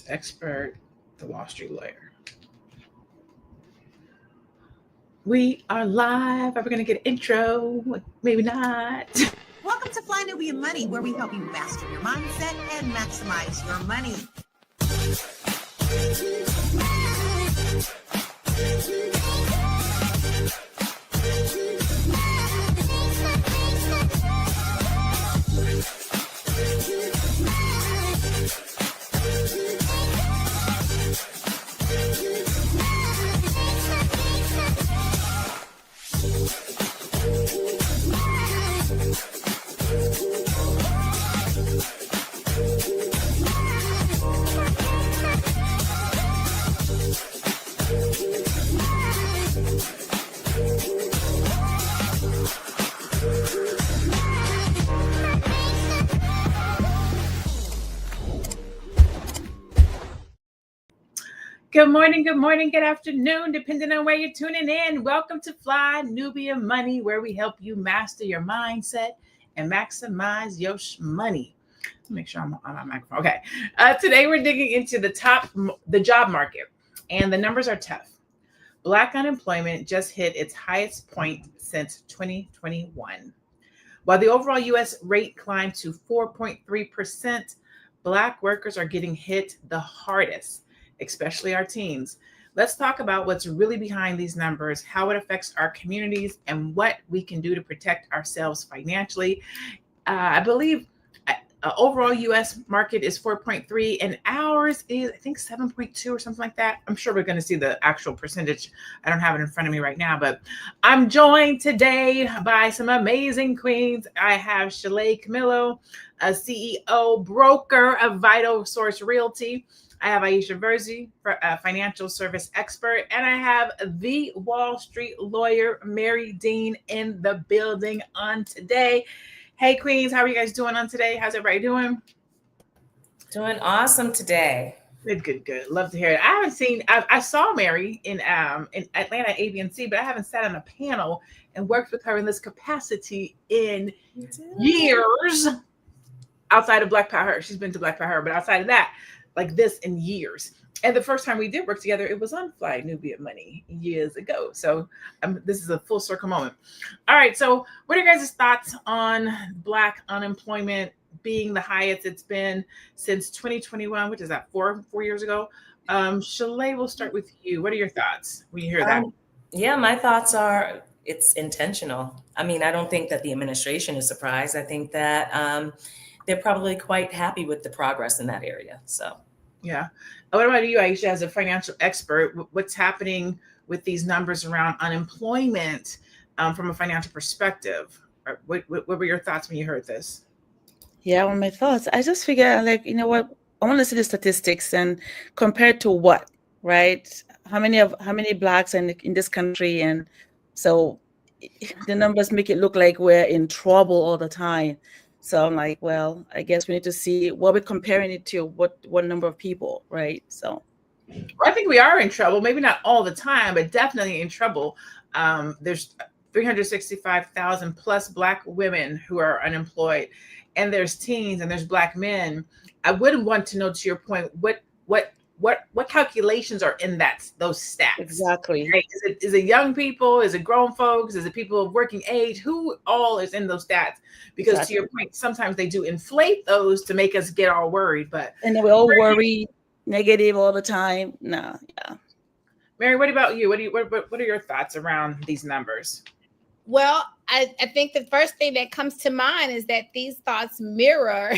Expert, the Wall Street lawyer. We are live. Are we going to get an intro? Maybe not. Welcome to Fly Nubia Money, where we help you master your mindset and maximize your money. Good morning, good afternoon, depending on where you're tuning in. Welcome to Fly Nubia Money, where we help you master your mindset and maximize your money. Make sure I'm on my microphone. Okay. Today we're digging into the job market, and the numbers are tough. Black unemployment just hit its highest point since 2021. While the overall U.S. rate climbed to 4.3%, Black workers are getting hit the hardest, especially our teens. Let's talk about what's really behind these numbers, how it affects our communities, and what we can do to protect ourselves financially. I believe overall U.S. market is 4.3 and ours is, I think, 7.2 or something like that. I'm sure we're going to see the actual percentage. I don't have it in front of me right now, but I'm joined today by some amazing queens. I have Shalay Camillo, a CEO broker of Vital Source Realty. I have Aisha Verzi, a financial service expert, and I have the Wall Street lawyer, Mary Dean, in the building on today. Hey, queens, how are you guys doing on today? How's everybody doing? Doing awesome today. Good. Love to hear it. I saw Mary in Atlanta ABNC, but I haven't sat on a panel and worked with her in this capacity in years. Outside of Black Power, she's been to Black Power, but outside of that, like this in years. And the first time we did work together, it was on Fly Nubia Money years ago. So this is a full circle moment. All right. So what are your guys' thoughts on Black unemployment being the highest it's been since 2021? Which is that, 4 years ago? Shalay, we'll start with you. What are your thoughts when you hear that? Yeah, my thoughts are it's intentional. I mean, I don't think that the administration is surprised. I think that they're probably quite happy with the progress in that area. So, yeah. What about you, Aisha, as a financial expert? What's happening with these numbers around unemployment from a financial perspective? What were your thoughts when you heard this? Yeah, well, my thoughts. I just figure, like, you know what? I want to see the statistics and compared to what, right? How many Blacks in this country, and so the numbers make it look like we're in trouble all the time. So I'm like, well, I guess we need to see what we're comparing it to, what number of people, right? So I think we are in trouble, maybe not all the time, but definitely in trouble. There's 365,000 plus Black women who are unemployed, and there's teens and there's Black men. I would want to know, to your point, what calculations are in those stats? Exactly. Right? Is it young people? Is it grown folks? Is it people of working age? Who all is in those stats? Because exactly. To your point, sometimes they do inflate those to make us get all worried. And then we all worry negative all the time. No, yeah. Mary, what about you? What are your thoughts around these numbers? Well, I think the first thing that comes to mind is that these thoughts mirror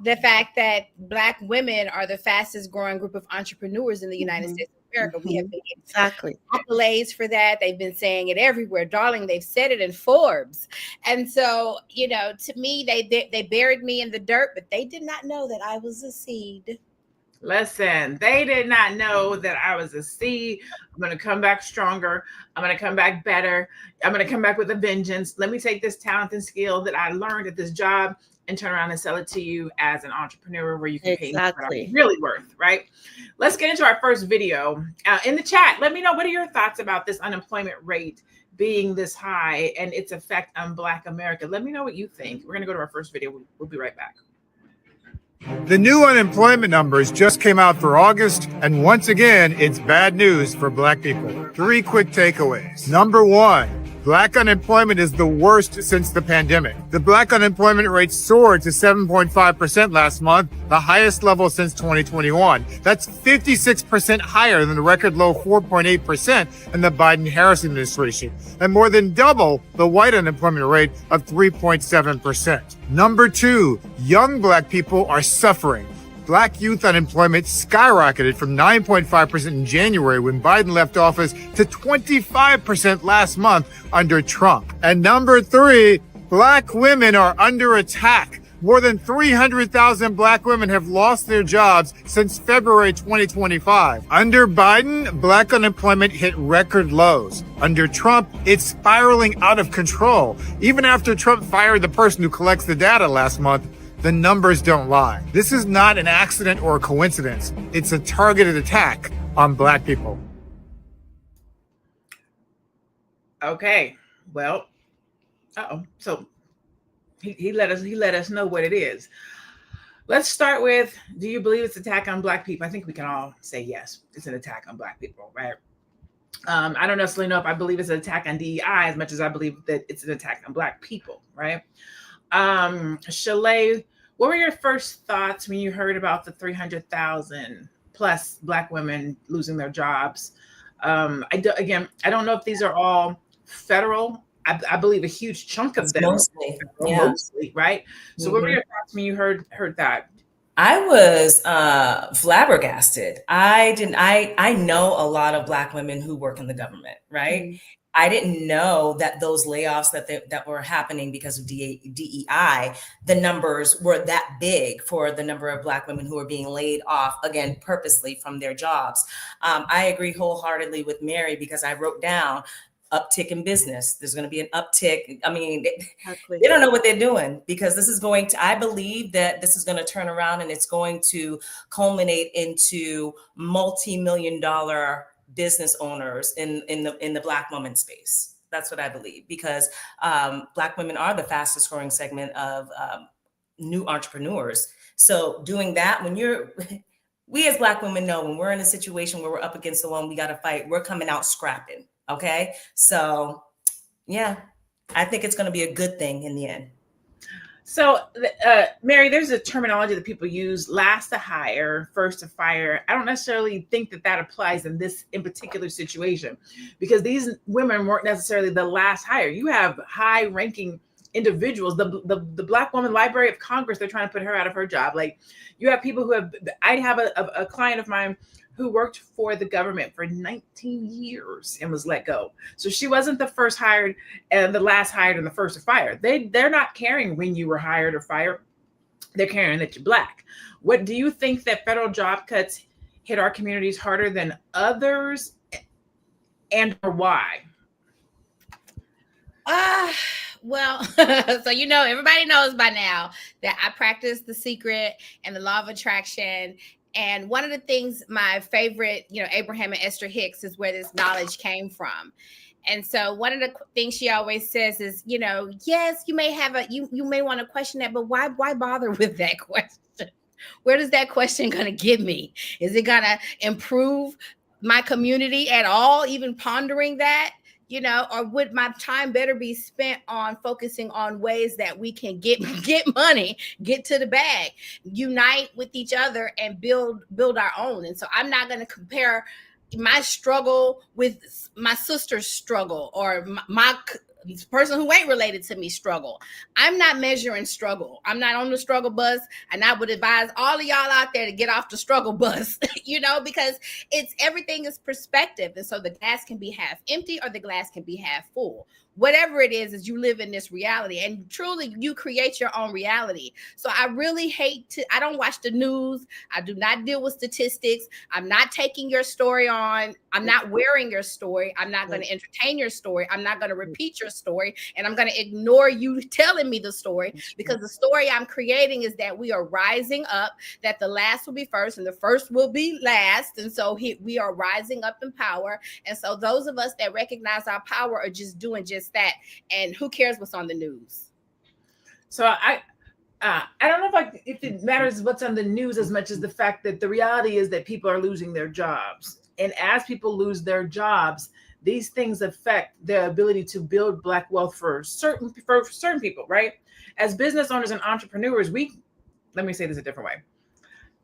the fact that Black women are the fastest growing group of entrepreneurs in the United States of America. We have been exactly accolades for that. They've been saying it everywhere. Darling, they've said it in Forbes. And so, to me, they buried me in the dirt, but they did not know that I was a seed. Listen, they did not know that I was a seed. I'm going to come back stronger. I'm going to come back better. I'm going to come back with a vengeance. Let me take this talent and skill that I learned at this job and turn around and sell it to you as an entrepreneur where you can pay me what I'm really worth, right? Let's get into our first video. In the chat, let me know, what are your thoughts about this unemployment rate being this high and its effect on Black America? Let me know what you think. We're going to go to our first video. We'll be right back. The new unemployment numbers just came out for August, and once again, it's bad news for Black people. 3 quick takeaways. Number 1. Black unemployment is the worst since the pandemic. The Black unemployment rate soared to 7.5% last month, the highest level since 2021. That's 56% higher than the record low 4.8% in the Biden-Harris administration, and more than double the white unemployment rate of 3.7%. Number 2, young Black people are suffering. Black youth unemployment skyrocketed from 9.5% in January when Biden left office to 25% last month under Trump. And number 3, Black women are under attack. More than 300,000 Black women have lost their jobs since February 2025. Under Biden, Black unemployment hit record lows. Under Trump, it's spiraling out of control. Even after Trump fired the person who collects the data last month, the numbers don't lie. This is not an accident or a coincidence. It's a targeted attack on Black people. Okay, well, so he let us know what it is. Let's start with, do you believe it's an attack on Black people? I think we can all say yes, it's an attack on Black people, right? I don't necessarily know if I believe it's an attack on DEI as much as I believe that it's an attack on Black people, right? Shalay, what were your first thoughts when you heard about the 300,000 plus Black women losing their jobs? I don't know if these are all federal. I believe a huge chunk of them mostly, right? So what were your thoughts when you heard that? I was flabbergasted. I know a lot of Black women who work in the government, right? Mm-hmm. I didn't know that those layoffs that were happening because of DEI, the numbers were that big for the number of Black women who are being laid off, again, purposely from their jobs. I agree wholeheartedly with Mary because I wrote down uptick in business. There's going to be an uptick. I mean, they don't know what they're doing because this is going to, I believe that this is going to turn around and it's going to culminate into multi-million-dollar business owners in the Black woman space. That's what I believe because Black women are the fastest growing segment of new entrepreneurs. So doing that, we as Black women know when we're in a situation where we're up against the wall, we got to fight, we're coming out scrapping. Okay. So yeah, I think it's going to be a good thing in the end. So, Mary, there's a terminology that people use, last to hire, first to fire. I don't necessarily think that applies in particular situation because these women weren't necessarily the last hire. You have high ranking individuals, the Black Woman Library of Congress, they're trying to put her out of her job. Like you have people who I have a client of mine who worked for the government for 19 years and was let go. So she wasn't the first hired and the last hired and the first to fire. They're not caring when you were hired or fired. They're caring that you're Black. What do you think that federal job cuts hit our communities harder than others and or why? Well, so everybody knows by now that I practice The Secret and the Law of Attraction. And one of the things, my favorite, Abraham and Esther Hicks is where this knowledge came from. And so one of the things she always says is, yes, you may have you may want to question that, but why bother with that question? Where does that question going to get me? Is it going to improve my community at all? Even pondering that? Or would my time better be spent on focusing on ways that we can get money, get to the bag, unite with each other and build our own. And so I'm not going to compare my struggle with my sister's struggle or my person who ain't related to me struggle. I'm not measuring struggle. I'm not on the struggle bus. And I would advise all of y'all out there to get off the struggle bus, because everything is perspective. And so the glass can be half empty or the glass can be half full. Whatever it is you live in this reality and truly you create your own reality. So I really I don't watch the news. I do not deal with statistics. I'm not taking your story on. I'm not wearing your story. I'm not going to entertain your story. I'm not going to repeat your story. And I'm going to ignore you telling me the story because the story I'm creating is that we are rising up, that the last will be first and the first will be last. And so we are rising up in power. And so those of us that recognize our power are just doing just that. And who cares what's on the news? So I don't know if it matters what's on the news as much as the fact that the reality is that people are losing their jobs. And as people lose their jobs, these things affect their ability to build Black wealth for certain people, right? As business owners and entrepreneurs, let me say this a different way.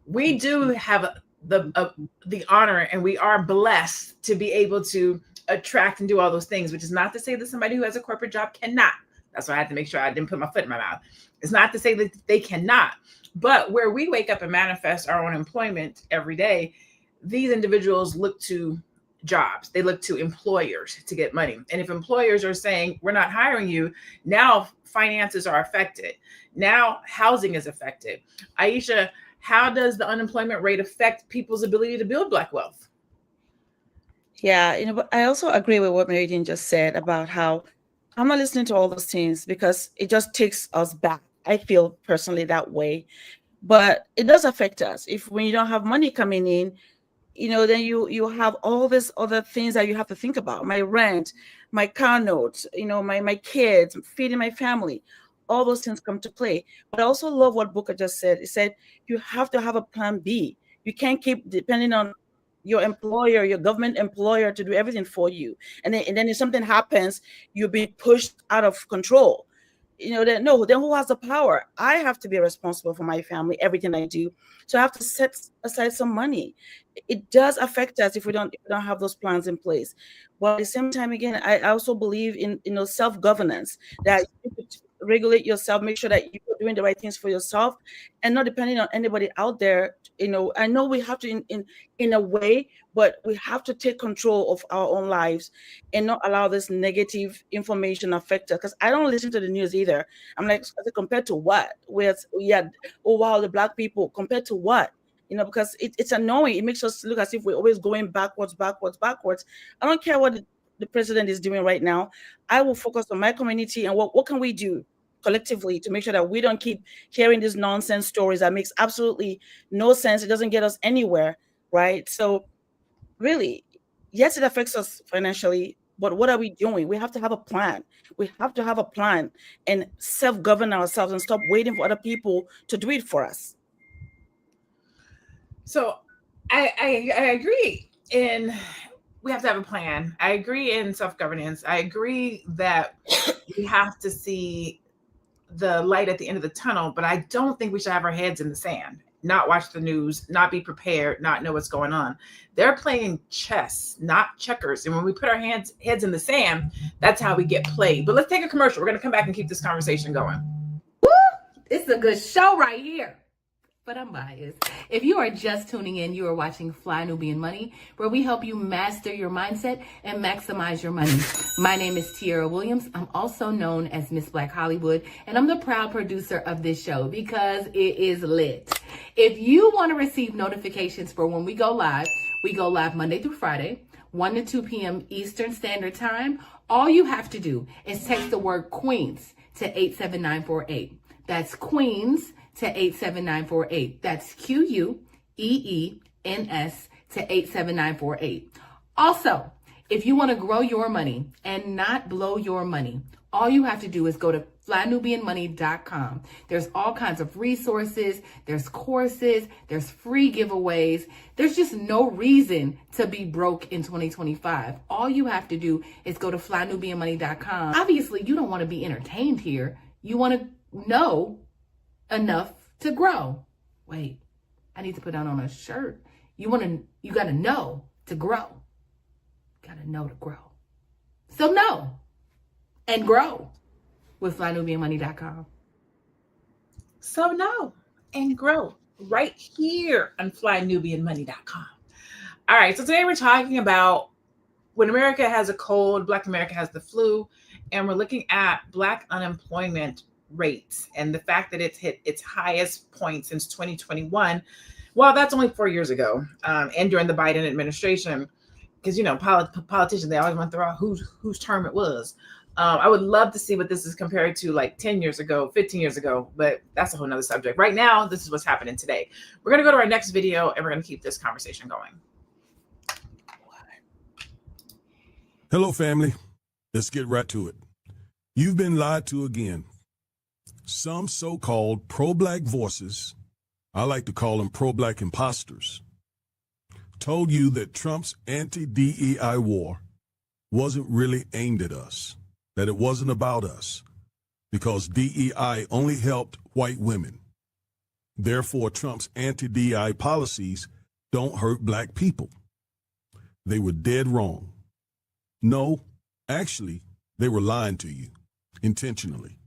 We do have the honor, and we are blessed to be able to attract and do all those things, which is not to say that somebody who has a corporate job cannot. That's why I had to make sure I didn't put my foot in my mouth. It's not to say that they cannot, but where we wake up and manifest our own employment every day, these individuals look to jobs. They look to employers to get money. And if employers are saying, we're not hiring you, now finances are affected. Now housing is affected. Aisha, how does the unemployment rate affect people's ability to build Black wealth? Yeah, but I also agree with what Mary Jean just said about how I'm not listening to all those things because it just takes us back. I feel personally that way, but it does affect us. If when you don't have money coming in, then you have all these other things that you have to think about: my rent, my car note, my kids, feeding my family. All those things come to play. But I also love what Booker just said. He said you have to have a plan B. You can't keep depending on your employer, your government employer, to do everything for you. And then if something happens, you'll be pushed out of control. Then who has the power? I have to be responsible for my family, everything I do. So I have to set aside some money. It does affect us if we don't have those plans in place. But at the same time, again, I also believe in self-governance, that you could regulate yourself, make sure that you're doing the right things for yourself and not depending on anybody out there. I know we have to in a way, but we have to take control of our own lives and not allow this negative information affect us. Because I don't listen to the news either. I'm like, compared to what? The Black people, compared to what? Because it's annoying. It makes us look as if we're always going backwards. I don't care what the president is doing right now. I will focus on my community and what can we do collectively to make sure that we don't keep hearing these nonsense stories that makes absolutely no sense. It doesn't get us anywhere, right? So really, yes, it affects us financially, but what are we doing? We have to have a plan. We have to have a plan and self-govern ourselves and stop waiting for other people to do it for us. So I agree in we have to have a plan. I agree in self-governance. I agree that we have to see the light at the end of the tunnel, but I don't think we should have our heads in the sand, not watch the news, not be prepared, not know what's going on. They're playing chess, not checkers. And when we put our heads in the sand, that's how we get played. But let's take a commercial. We're going to come back and keep this conversation going. Woo! It's a good show right here. But I'm biased. If you are just tuning in, you are watching Fly Nubian Money, where we help you master your mindset and maximize your money. My name is Tiara Williams. I'm also known as Miss Black Hollywood, and I'm the proud producer of this show because it is lit. If you want to receive notifications for when we go live Monday through Friday, 1 to 2 p.m. Eastern Standard Time. All you have to do is text the word Queens to 87948. That's Queens to 87948. That's QUEENS to 87948. Also, if you want to grow your money and not blow your money, all you have to do is go to flynubianmoney.com. There's all kinds of resources, there's courses, there's free giveaways. There's just no reason to be broke in 2025. All you have to do is go to flynubianmoney.com. Obviously, you don't want to be entertained here. You want to know enough to grow. Wait, I need to put that on a shirt. You got to know to grow. Got to know to grow. So know and grow with flynubianmoney.com. So know and grow right here on flynubianmoney.com. All right, so today we're talking about when America has a cold, Black America has the flu, and we're looking at Black unemployment rates and the fact that it's hit its highest point since 2021. Well, that's only 4 years ago, and during the Biden administration, because politicians, they always want to throw out whose term it was. I would love to see what this is compared to like 10 years ago, 15 years ago, but that's a whole nother subject. Right now, this is what's happening today. We're going to go to our next video and we're going to keep this conversation going. Hello, family. Let's get right to it. You've been lied to again. Some so-called pro-black voices, I like to call them pro-black imposters, told you that Trump's anti-DEI war wasn't really aimed at us, that it wasn't about us, because DEI only helped white women. Therefore, Trump's anti-DEI policies don't hurt black people. They were dead wrong. No, actually, they were lying to you intentionally.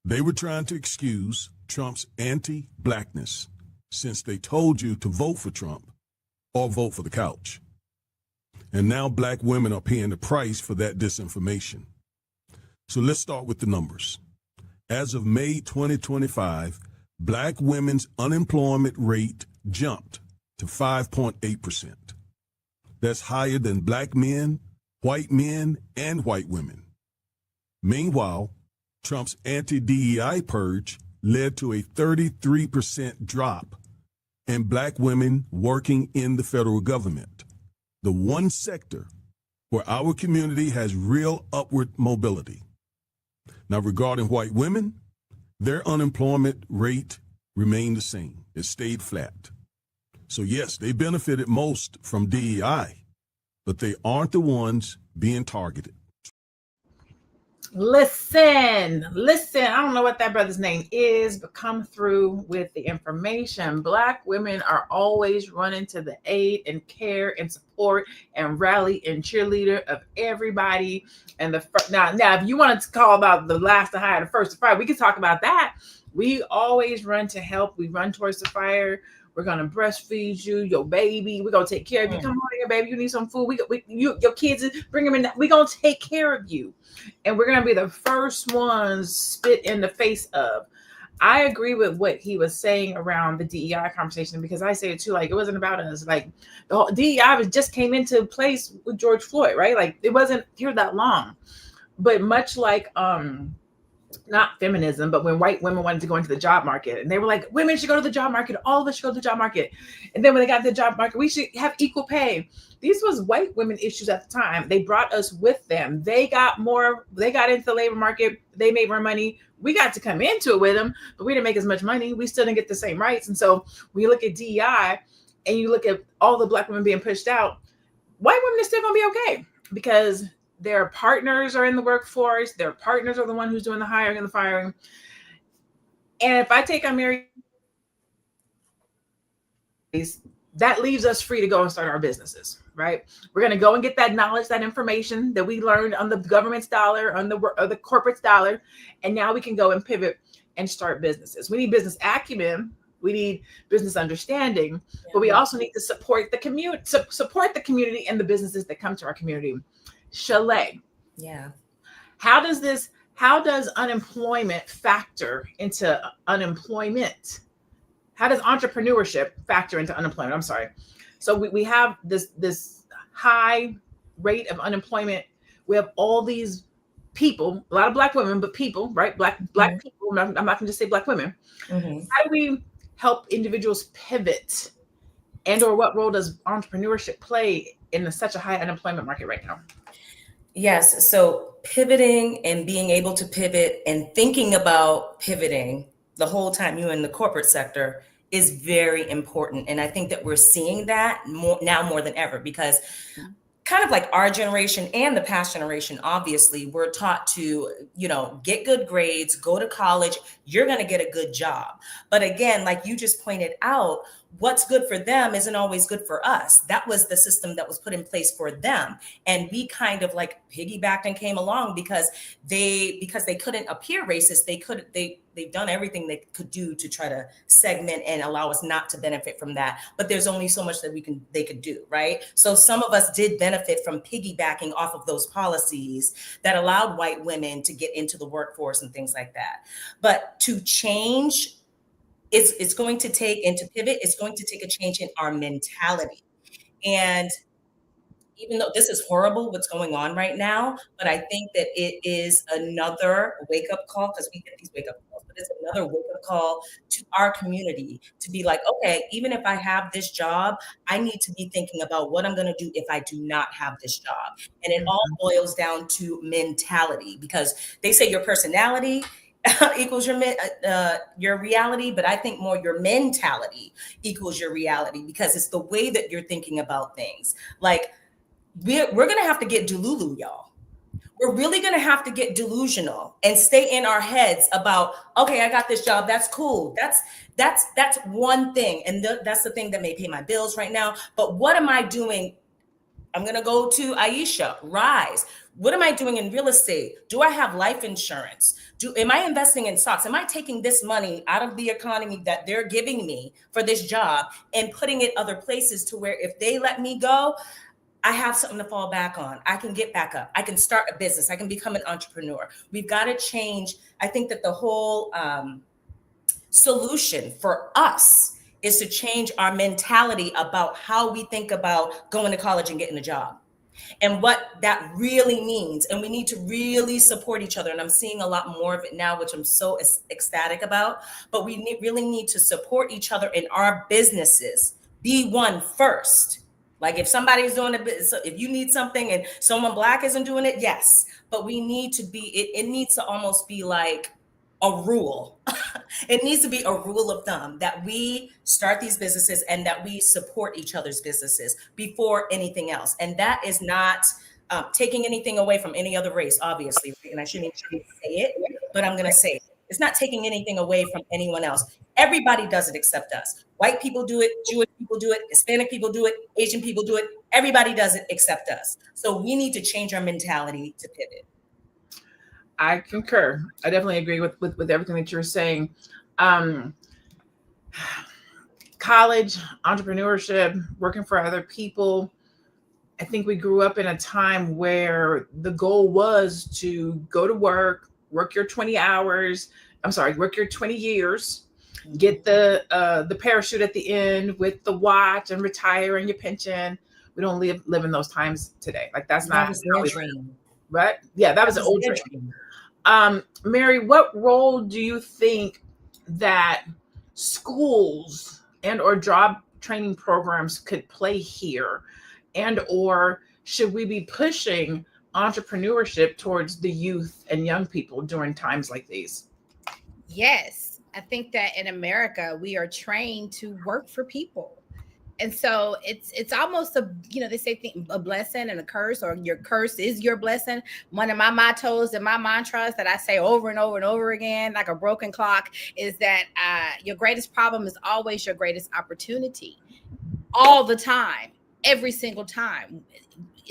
They were trying to excuse Trump's anti-blackness since they told you to vote for Trump or vote for the couch. And now black women are paying the price for that disinformation. So let's start with the numbers. As of May 2025, black women's unemployment rate jumped to 5.8%. That's higher than black men, and white women. Meanwhile, Trump's anti-DEI purge led to a 33% drop in black women working in the federal government, the one sector where our community has real upward mobility. Now, regarding white women, their unemployment rate remained the same. It stayed flat. So yes, they benefited most from DEI, but they aren't the ones being targeted. Listen. I don't know what that brother's name is, but come through with the information. Black women are always running to the aid and care and support and rally and cheerleader of everybody. And now, if you wanted to call about the last to hire, the first to fire, we can talk about that. We always run to help. We run towards the fire. We're gonna breastfeed you, your baby. We're gonna take care of you. Come on here, baby. You need some food. Your kids, bring them in. We're gonna take care of you, and we're gonna be the first ones spit in the face of. I agree with what he was saying around the DEI conversation, because I say it too. Like, it wasn't about us. Like, the whole DEI just came into place with George Floyd, right? Like, it wasn't here that long, but much like not feminism, but when white women wanted to go into the job market and they were like, women should go to the job market. All of us should go to the job market. And then when they got to the job market, we should have equal pay. These was white women issues at the time. They brought us with them. They got into the labor market. They made more money. We got to come into it with them, but we didn't make as much money. We still didn't get the same rights. And so when you look at DEI and you look at all the black women being pushed out, white women are still going to be okay, because their partners are in the workforce. Their partners are the one who's doing the hiring and the firing. And if I take unmarried, that leaves us free to go and start our businesses, right? We're going to go and get that knowledge, that information that we learned on the government's dollar, on the corporate's dollar. And now we can go and pivot and start businesses. We need business acumen. We need business understanding, but we also need to support the community and the businesses that come to our community. Chalet. Yeah. How does unemployment factor into unemployment? How does entrepreneurship factor into unemployment? I'm sorry. So we have this high rate of unemployment. We have all these people, a lot of black women, but people, right? Black people. I'm not going to just say black women. Mm-hmm. How do we help individuals pivot, and or what role does entrepreneurship play in such a high unemployment market right now? Yes. So pivoting and being able to pivot and thinking about pivoting the whole time you're in the corporate sector is very important. And I think that we're seeing that more than ever, because kind of like our generation and the past generation, obviously, we're taught to, get good grades, go to college, you're going to get a good job. But again, like you just pointed out, what's good for them isn't always good for us. That was the system that was put in place for them. And we kind of like piggybacked and came along because they couldn't appear racist. They've done everything they could do to try to segment and allow us not to benefit from that. But there's only so much that they could do, right? So some of us did benefit from piggybacking off of those policies that allowed white women to get into the workforce and things like that. But to change, it's going to take, and to pivot, it's going to take a change in our mentality. And even though this is horrible, what's going on right now, but I think that it is another wake-up call, because we get these wake-up calls, but it's another wake-up call to our community to be like, okay, even if I have this job, I need to be thinking about what I'm going to do if I do not have this job. And it all boils down to mentality, because they say your personality equals your reality, but I think more your mentality equals your reality, because it's the way that you're thinking about things. Like we're gonna have to get Delulu, y'all. We're really going to have to get delusional and stay in our heads about, okay, I got this job. That's cool. That's one thing. And that's the thing that may pay my bills right now. But what am I doing? I'm going to go to Aisha, Rise. What am I doing in real estate? Do I have life insurance? Am I investing in stocks? Am I taking this money out of the economy that they're giving me for this job and putting it other places to where if they let me go, I have something to fall back on. I can get back up. I can start a business. I can become an entrepreneur. We've got to change. I think that the whole solution for us is to change our mentality about how we think about going to college and getting a job and what that really means. And we need to really support each other. And I'm seeing a lot more of it now, which I'm so ecstatic about. But we really need to support each other in our businesses. Be one first. Like if somebody's doing a bit, so if you need something and someone Black isn't doing it, yes. But we need to be, it needs to almost be like a rule. It needs to be a rule of thumb that we start these businesses and that we support each other's businesses before anything else. And that is not taking anything away from any other race, obviously. And I shouldn't even say it, but I'm going to say it. It's not taking anything away from anyone else. Everybody does it except us. White people do it, Jewish people do it, Hispanic people do it, Asian people do it. Everybody does it except us. So we need to change our mentality to pivot. I concur. I definitely agree with everything that you're saying. College, entrepreneurship, working for other people. I think we grew up in a time where the goal was to go to work your 20 hours. Work your 20 years, get the parachute at the end with the watch and retire and your pension. We don't live in those times today. Like that's not a dream. Right? Yeah, that was an old dream. Mary, what role do you think that schools and or job training programs could play here? And or should we be pushing entrepreneurship towards the youth and young people during times like these? Yes, I think that in America, we are trained to work for people. And so it's almost they say a blessing and a curse, or your curse is your blessing. One of my mottos and my mantras that I say over and over and over again, like a broken clock, is that your greatest problem is always your greatest opportunity. All the time, every single time.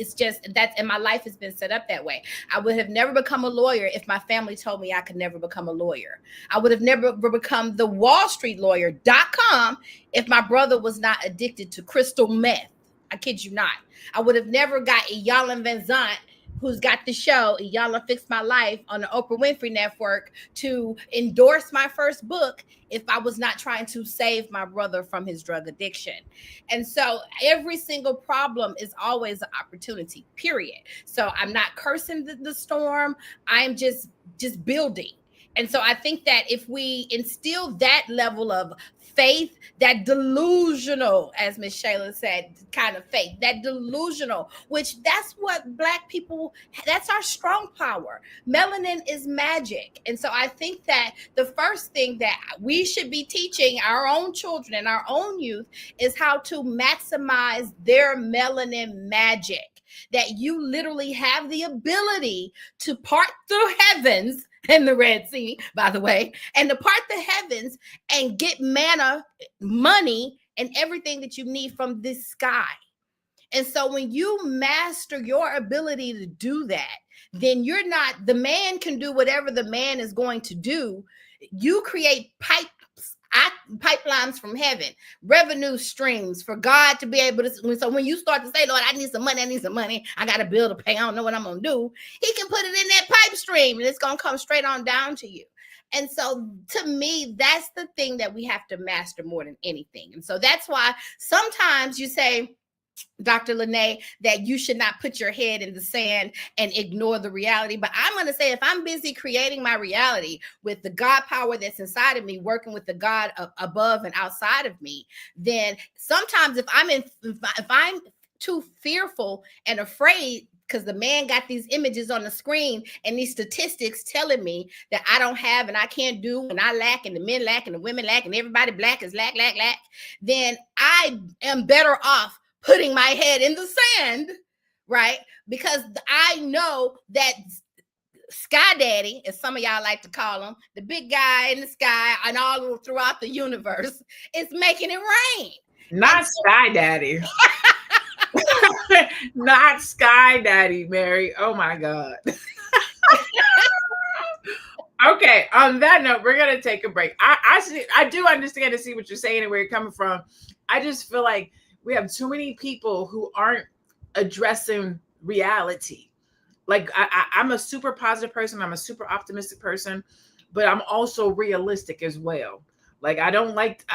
It's just and my life has been set up that way. I would have never become a lawyer if my family told me I could never become a lawyer. I would have never become the wallstreetlawyer.com if my brother was not addicted to crystal meth. I kid you not. I would have never got Iyanla Vanzant, who's got the show Iyanla Fixed My Life on the Oprah Winfrey Network, to endorse my first book if I was not trying to save my brother from his drug addiction. And so every single problem is always an opportunity, period. So I'm not cursing the storm. I'm just building. And so I think that if we instill that level of faith, that delusional, as Miss Shayla said, kind of faith, that delusional, which that's what Black people, that's our strong power. Melanin is magic. And so I think that the first thing that we should be teaching our own children and our own youth is how to maximize their melanin magic, that you literally have the ability to part the heavens and the Red Sea, by the way, and to part the heavens and get manna, money, and everything that you need from this sky. And so when you master your ability to do that, then you're not, the man can do whatever the man is going to do. You create pipelines from heaven, revenue streams for God to be able to. So when you start to say, Lord, I need some money, I got a bill to pay, I don't know what I'm going to do, he can put it in that pipe stream and it's going to come straight on down to you. And so to me, that's the thing that we have to master more than anything. And so that's why sometimes you say, Dr. Lene, that you should not put your head in the sand and ignore the reality. But I'm going to say, if I'm busy creating my reality with the God power that's inside of me, working with the God above and outside of me, then sometimes if I'm too fearful and afraid because the man got these images on the screen and these statistics telling me that I don't have and I can't do and I lack and the men lack and the women lack and everybody black is lack, then I am better off putting my head in the sand, right? Because I know that Sky Daddy, as some of y'all like to call him, the big guy in the sky and all throughout the universe, is making it rain. Not Sky Daddy. Not Sky Daddy, Mary. Oh my God. Okay, on that note, we're gonna take a break. I do understand and see what you're saying and where you're coming from. I just feel like we have too many people who aren't addressing reality. Like I'm a super positive person. I'm a super optimistic person, but I'm also realistic as well. Like I don't like.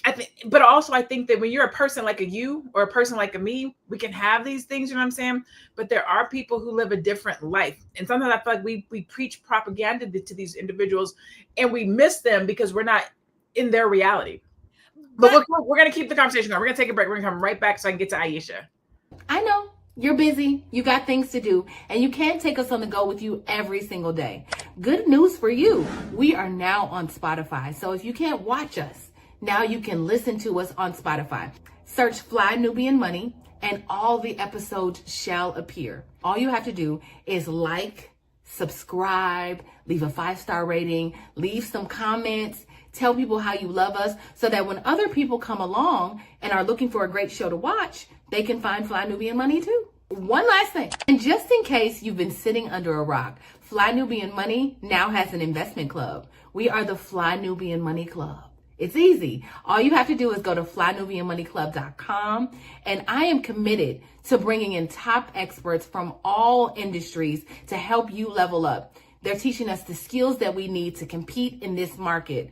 I think that when you're a person like you or a person like me, we can have these things, you know what I'm saying? But there are people who live a different life. And sometimes I feel like we preach propaganda to these individuals and we miss them because we're not in their reality. But we're going to keep the conversation going. We're going to take a break. We're going to come right back so I can get to Aisha. I know you're busy. You got things to do, and you can't take us on the go with you every single day. Good news for you. We are now on Spotify. So if you can't watch us, now you can listen to us on Spotify. Search Fly Nubian Money and all the episodes shall appear. All you have to do is like, subscribe, leave a 5-star rating, leave some comments, tell people how you love us so that when other people come along and are looking for a great show to watch, they can find Fly Nubian Money too. One last thing, and just in case you've been sitting under a rock, Fly Nubian Money now has an investment club. We are the Fly Nubian Money Club. It's easy. All you have to do is go to flynubianmoneyclub.com, and I am committed to bringing in top experts from all industries to help you level up. They're teaching us the skills that we need to compete in this market.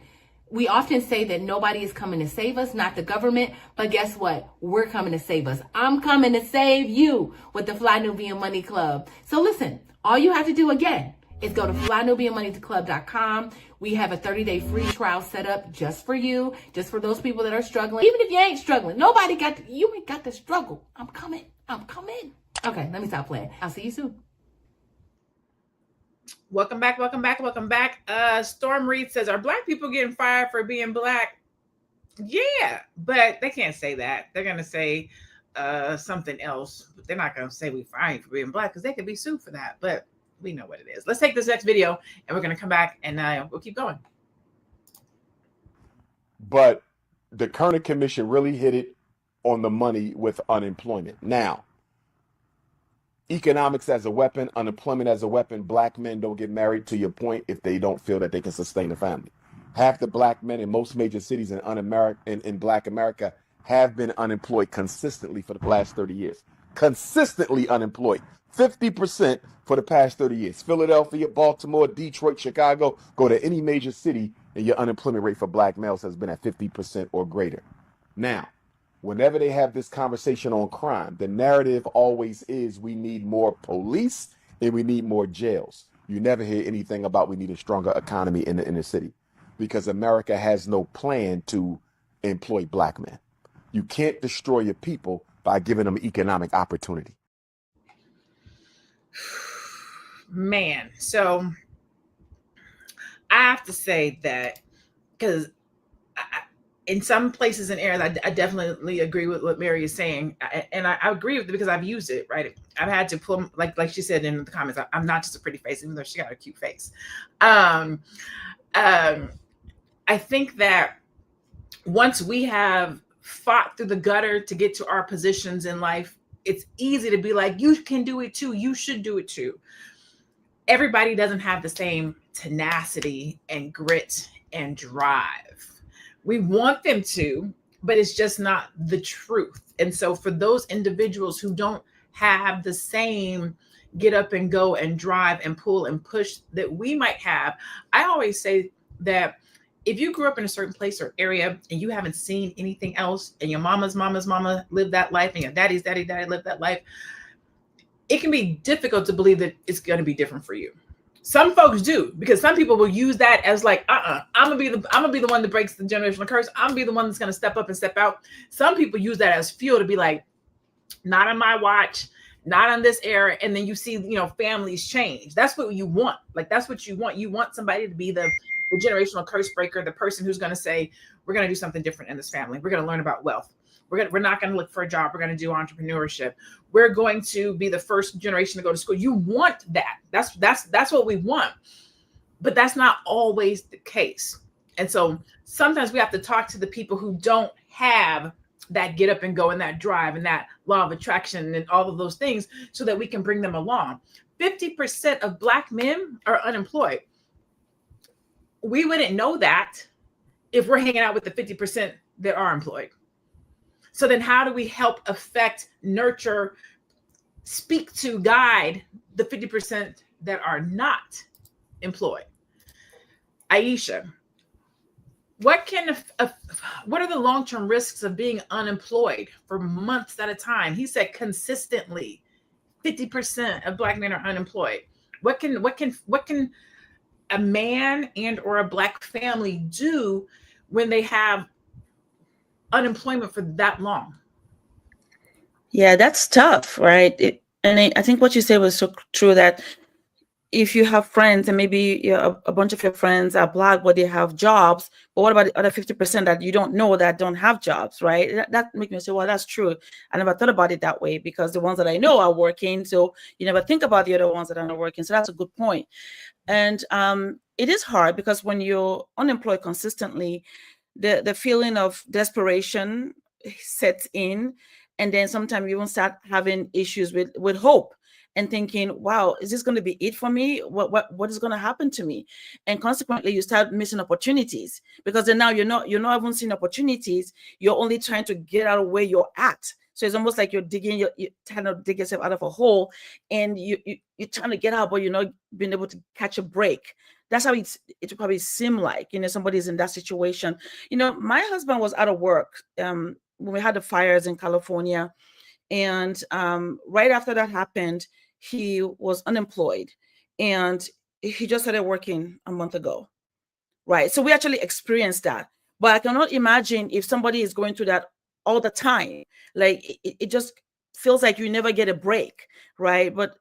We often say that nobody is coming to save us, not the government, but guess what? We're coming to save us. I'm coming to save you with the Fly Nubian Money Club. So listen, all you have to do again is go to flynubianmoneyclub.com. We have a 30-day free trial set up just for you, just for those people that are struggling. Even if you ain't struggling, you ain't got to struggle. I'm coming. Okay, let me stop playing. I'll see you soon. Welcome back. Storm Reed says, are Black people getting fired for being Black? Yeah, but they can't say that. They're going to say something else. But they're not going to say we fired for being Black because they could be sued for that. But we know what it is. Let's take this next video and we're going to come back and we'll keep going. But the Kerner Commission really hit it on the money with unemployment. Now, economics as a weapon, unemployment as a weapon, Black men don't get married, to your point, if they don't feel that they can sustain a family. Half the Black men in most major cities in Black America have been unemployed consistently for the last 30 years. Consistently unemployed. 50% for the past 30 years. Philadelphia, Baltimore, Detroit, Chicago, go to any major city and your unemployment rate for Black males has been at 50% or greater. Now, whenever they have this conversation on crime, the narrative always is we need more police and we need more jails. You never hear anything about we need a stronger economy in the inner city because America has no plan to employ Black men. You can't destroy your people by giving them economic opportunity. Man, so I have to say that because in some places and areas, I definitely agree with what Mary is saying. And I agree with it because I've used it, right? I've had to pull, like she said in the comments, I'm not just a pretty face, even though she got a cute face. I think that once we have fought through the gutter to get to our positions in life, it's easy to be like, you can do it too. You should do it too. Everybody doesn't have the same tenacity and grit and drive. We want them to, but it's just not the truth. And so for those individuals who don't have the same get up and go and drive and pull and push that we might have, I always say that if you grew up in a certain place or area and you haven't seen anything else and your mama's mama lived that life and your daddy's daddy lived that life, it can be difficult to believe that it's going to be different for you. Some folks do, because some people will use that as like, I'm gonna be the one that breaks the generational curse. I'm gonna be the one that's gonna step up and step out. Some people use that as fuel to be like, not on my watch, not on this era, and then you see, families change. That's what you want. Like, that's what you want. You want somebody to be the generational curse breaker, the person who's going to say, we're going to do something different in this family. We're going to learn about wealth. We're not going to look for a job. We're going to do entrepreneurship. We're going to be the first generation to go to school. You want that. That's what we want. But that's not always the case. And so sometimes we have to talk to the people who don't have that get up and go and that drive and that law of attraction and all of those things, so that we can bring them along. 50% of Black men are unemployed. We wouldn't know that if we're hanging out with the 50% that are employed. So then how do we help affect, nurture, speak to, guide the 50% that are not employed? Aisha, what are the long-term risks of being unemployed for months at a time? He said consistently 50% of Black men are unemployed. What can a man and or a Black family do when they have unemployment for that long? Yeah, that's tough, right? I think what you said was so true, that if you have friends and maybe a bunch of your friends are Black, but they have jobs, but what about the other 50% that you don't know that don't have jobs, right? That makes me say, well, that's true. I never thought about it that way, because the ones that I know are working. So you never think about the other ones that are not working. So that's a good point. And it is hard, because when you're unemployed consistently, the feeling of desperation sets in. And then sometimes you will start having issues with hope and thinking, wow, is this going to be it for me? What is going to happen to me? And consequently, you start missing opportunities, because then now you're not even seeing opportunities. You're only trying to get out of where you're at. So it's almost like you're trying to dig yourself out of a hole, and you're trying to get out, but you're not being able to catch a break. That's how it probably seem like, somebody's in that situation. My husband was out of work when we had the fires in California. And right after that happened, he was unemployed, and he just started working a month ago. Right. So we actually experienced that. But I cannot imagine if somebody is going through that all the time. Like it just feels like you never get a break. Right. But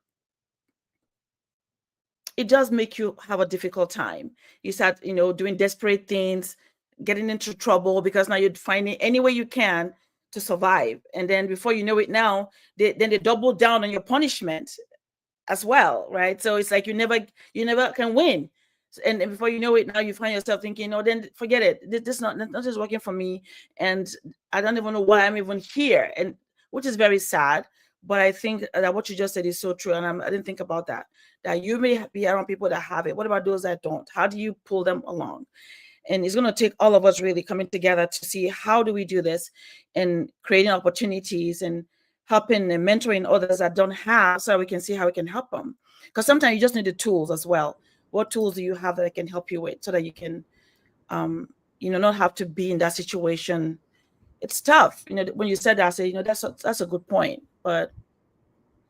it does make you have a difficult time. You start, doing desperate things, getting into trouble, because now you're finding any way you can to survive. And then before you know it, now they double down on your punishment as well, right? So it's like you never can win. And before you know it, now you find yourself thinking, then forget it. This is not just working for me, and I don't even know why I'm even here, and which is very sad. But I think that what you just said is so true, and I didn't think about that. That you may be around people that have it. What about those that don't? How do you pull them along? And it's going to take all of us really coming together to see how do we do this, and creating opportunities and helping and mentoring others that don't have, so we can see how we can help them. Because sometimes you just need the tools as well. What tools do you have that can help you with, so that you can, not have to be in that situation? It's tough. When you said that, I said, that's a good point. But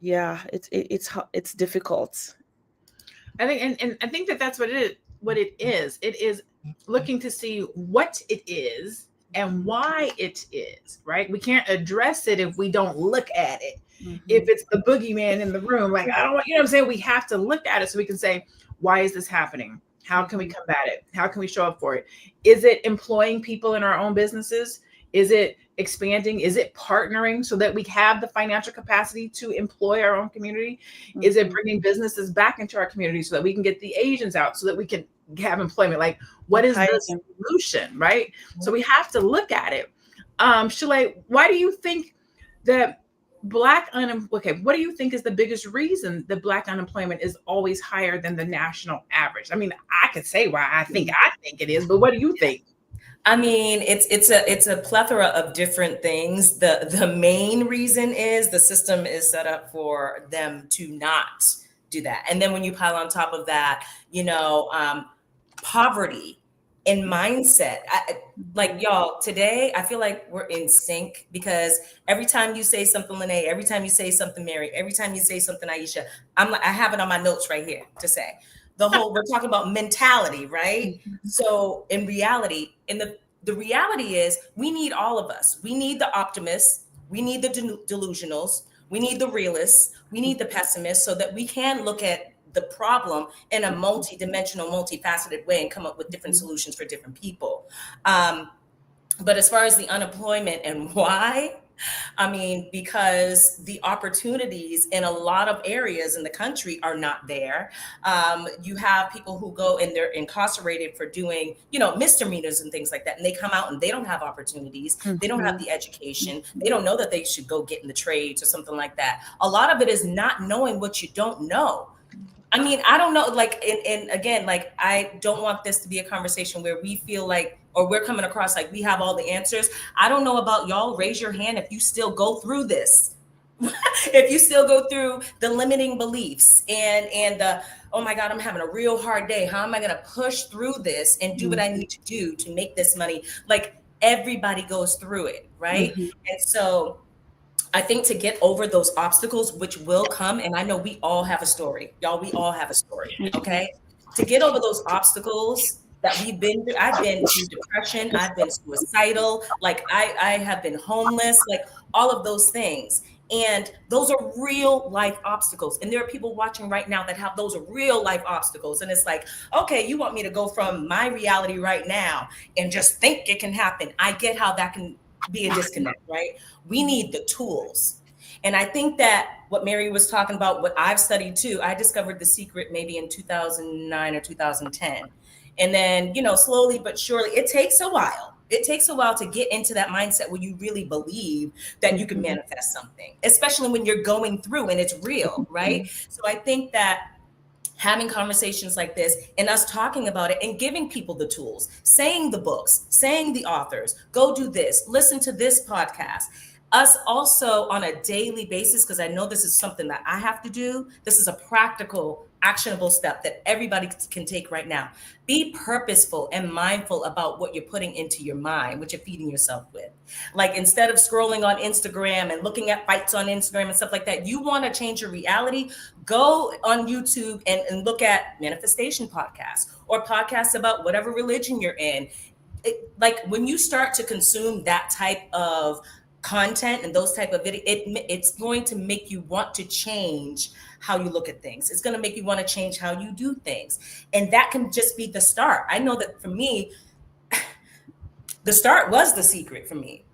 yeah, it's difficult. I think, and I think that's what it is. It is looking to see what it is and why it is, right? We can't address it if we don't look at it. Mm-hmm. If it's the boogeyman in the room, like, I don't want, what I'm saying? We have to look at it so we can say, why is this happening? How can we combat it? How can we show up for it? Is it employing people in our own businesses? Is it expanding? Is it partnering so that we have the financial capacity to employ our own community? Mm-hmm. Is it bringing businesses back into our community so that we can get the Asians out, so that we can have employment? Like, what is the solution, right? Mm-hmm. So we have to look at it. Shalay, why do you think that what do you think is the biggest reason that Black unemployment is always higher than the national average? I mean, I could say why I think it is, but what do you think? I mean, it's a plethora of different things. The main reason is the system is set up for them to not do that. And then when you pile on top of that, poverty and mindset, like y'all, today, I feel like we're in sync, because every time you say something, Lene, every time you say something, Mary, every time you say something, Aisha, I have it on my notes right here to say. We're talking about mentality, right? Mm-hmm. So in reality, the reality is we need all of us. We need the optimists. We need the delusionals. We need the realists. We need the pessimists so that we can look at the problem in a multi-dimensional, multifaceted way and come up with different solutions for different people. But as far as the unemployment and why, I mean, because the opportunities in a lot of areas in the country are not there. You have people who go and they're incarcerated for doing, misdemeanors and things like that. And they come out and they don't have opportunities. They don't have the education. They don't know that they should go get in the trades or something like that. A lot of it is not knowing what you don't know. I mean, I don't know, and again, I don't want this to be a conversation where we feel like, or we're coming across like we have all the answers. I don't know about y'all. Raise your hand if you still go through this. If you still go through the limiting beliefs and the, oh my God, I'm having a real hard day. How am I going to push through this and do what I need to do to make this money? Like everybody goes through it, right? And so I think to get over those obstacles, which will come, and I know we all have a story, y'all, we all have a story, okay? To get over those obstacles that we've been through, I've been through depression, I've been suicidal, I have been homeless, all of those things. And those are real life obstacles. And there are people watching right now that have those real life obstacles. And it's like, okay, you want me to go from my reality right now and just think it can happen. I get how that can be a disconnect, right? We need the tools. And I think that what Mary was talking about, what I've studied too, I discovered The Secret maybe in 2009 or 2010. And then, slowly but surely, it takes a while. It takes a while to get into that mindset where you really believe that you can manifest something, especially when you're going through and it's real, right? So I think that having conversations like this and us talking about it and giving people the tools, saying the books, saying the authors, go do this, listen to this podcast. Us also on a daily basis, because I know this is something that I have to do. This is a practical, actionable step that everybody can take right now. Be purposeful and mindful about what you're putting into your mind, what you're feeding yourself with. Like instead of scrolling on Instagram and looking at fights on Instagram and stuff like that, you want to change your reality, go on YouTube and look at manifestation podcasts or podcasts about whatever religion you're in. When you start to consume that type of content and those type of video, it's going to make you want to change how you look at things. It's going to make you want to change how you do things. And that can just be the start. I know that for me, the start was The Secret for me.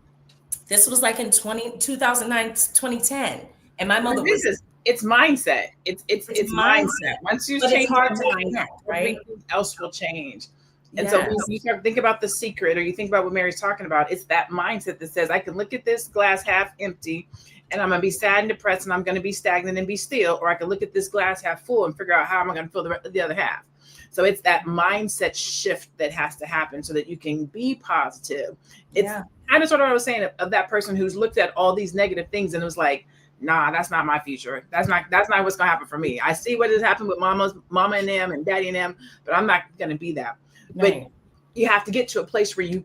This was like in 2009, 2010. And my mother it's mindset. It's mindset. Once you change your mind, right? Everything else will change. And so when you start think about The Secret, or you think about what Mary's talking about, it's that mindset that says, I can look at this glass half empty and I'm going to be sad and depressed and I'm going to be stagnant and be still, or I can look at this glass half full and figure out how am I going to fill the other half. So it's that mindset shift that has to happen so that you can be positive. It's kind of sort of what I was saying of that person who's looked at all these negative things and was like, nah, that's not my future. That's not what's going to happen for me. I see what has happened with mama and them and daddy and them, but I'm not going to be that. But you have to get to a place where you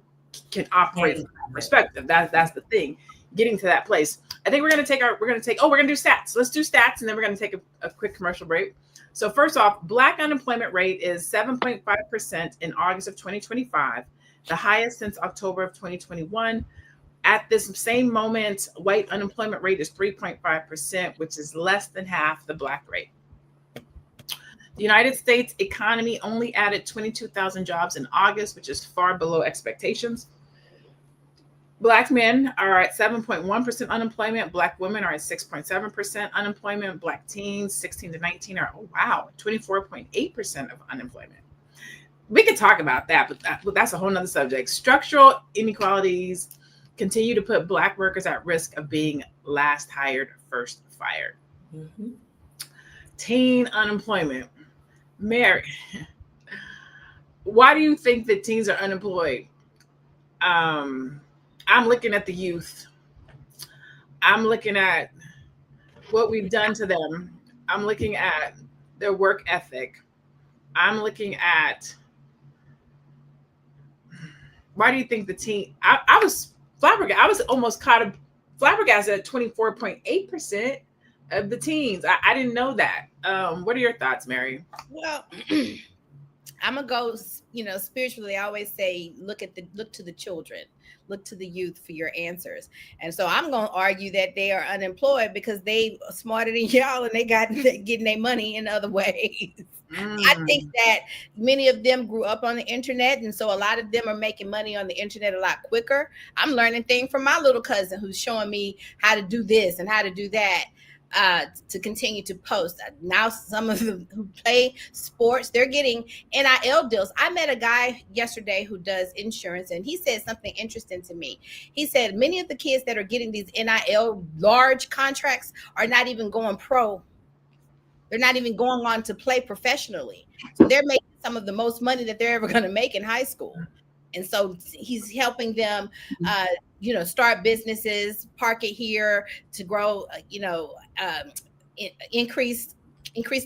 can operate from that perspective. That's the thing, getting to that place. I think we're going to do stats. Let's do stats. And then we're going to take a quick commercial break. So first off, Black unemployment rate is 7.5% in August of 2025, the highest since October of 2021. At this same moment, white unemployment rate is 3.5%, which is less than half the Black rate. The United States economy only added 22,000 jobs in August, which is far below expectations. Black men are at 7.1% unemployment. Black women are at 6.7% unemployment. Black teens, 16 to 19 are, 24.8% of unemployment. We could talk about that, but that's a whole nother subject. Structural inequalities continue to put Black workers at risk of being last hired, first fired. Teen unemployment. Mary, why do you think that teens are unemployed? I'm looking at the youth. I'm looking at what we've done to them. I'm looking at their work ethic. I'm looking at, why do you think the teen, I was flabbergasted. I was almost flabbergasted at 24.8% of the teens. I didn't know that. What are your thoughts, Mary? Well, I'm gonna go, spiritually. I always say, look to the children, look to the youth for your answers. And so I'm gonna argue that they are unemployed because they are smarter than y'all and they got getting their money in other ways. I think that many of them grew up on the internet, and so a lot of them are making money on the internet a lot quicker. I'm learning things from my little cousin who's showing me how to do this and how to do that. To continue to post. Now some of them who play sports, they're getting NIL deals. I met a guy yesterday who does insurance, and he said something interesting to me. He said many of the kids that are getting these NIL large contracts are not even going pro. They're not even going on to play professionally. So they're making some of the most money that they're ever going to make in high school. And so he's helping them, start businesses, park it here to grow, increase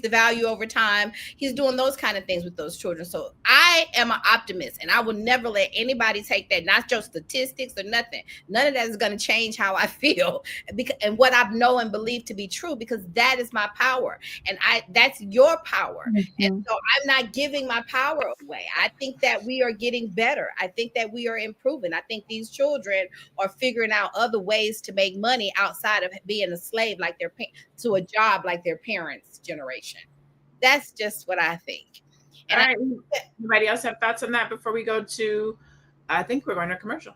the value over time. He's doing those kind of things with those children. So I am an optimist, and I will never let anybody take that, not just statistics or nothing. None of that is going to change how I feel and what I know and believe to be true, because that is my power, and that's your power. Mm-hmm. And so I'm not giving my power away. I think that we are getting better. I think that we are improving. I think these children are figuring out other ways to make money outside of being a slave to a job like their parents' generation. That's just what I think. And all right. Anybody else have thoughts on that before we go to, I think we're going to commercial.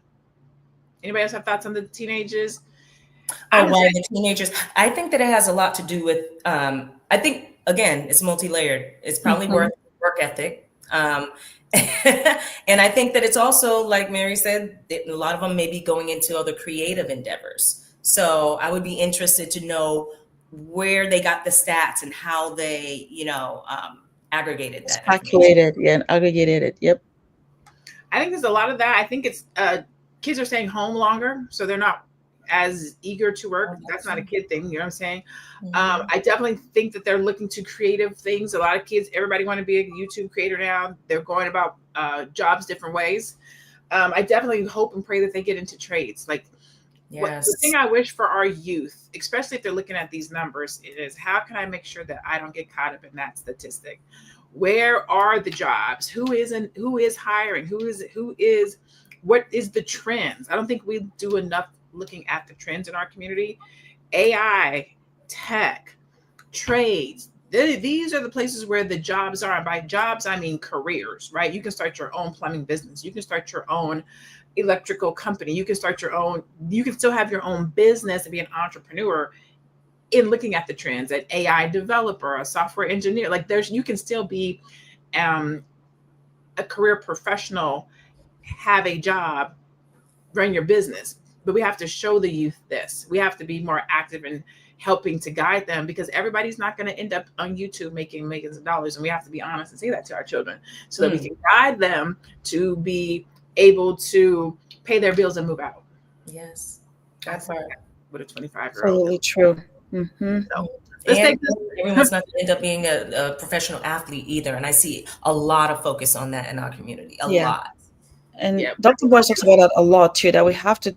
Anybody else have thoughts on the teenagers? The teenagers. I think that it has a lot to do with, I think, again, it's multi-layered. It's probably work ethic. And I think that it's also, like Mary said, a lot of them may be going into other creative endeavors. So I would be interested to know where they got the stats and how they, aggregated that. Calculated, and aggregated it. Yep. I think there's a lot of that. I think it's kids are staying home longer, so they're not as eager to work. That's not a kid thing, you know what I'm saying? Mm-hmm. I definitely think that they're looking to creative things. A lot of kids, everybody want to be a YouTube creator now. They're going about jobs different ways. I definitely hope and pray that they get into trades. Like, yes. The thing I wish for our youth, especially if they're looking at these numbers, is how can I make sure that I don't get caught up in that statistic? Where are the jobs? Who is hiring? What is the trends? I don't think we do enough looking at the trends in our community. AI, tech, trades. These are the places where the jobs are. And by jobs, I mean careers, right? You can start your own plumbing business. You can start your own electrical company. You can start your own, you can still have your own business and be an entrepreneur in looking at the trends. An AI developer, a software engineer, you can still be a career professional, have a job, run your business. But we have to show the youth this. We have to be more active in helping to guide them, because everybody's not going to end up on YouTube making millions of dollars. And we have to be honest and say that to our children so that we can guide them to be able to pay their bills and move out. Yes. That's hard with a 25-year-old. Absolutely true. Mm-hmm. So let's take this. Everyone's not going to end up being a professional athlete either. And I see a lot of focus on that in our community. A lot. And Dr. Boyce talks about that a lot too, that we have to,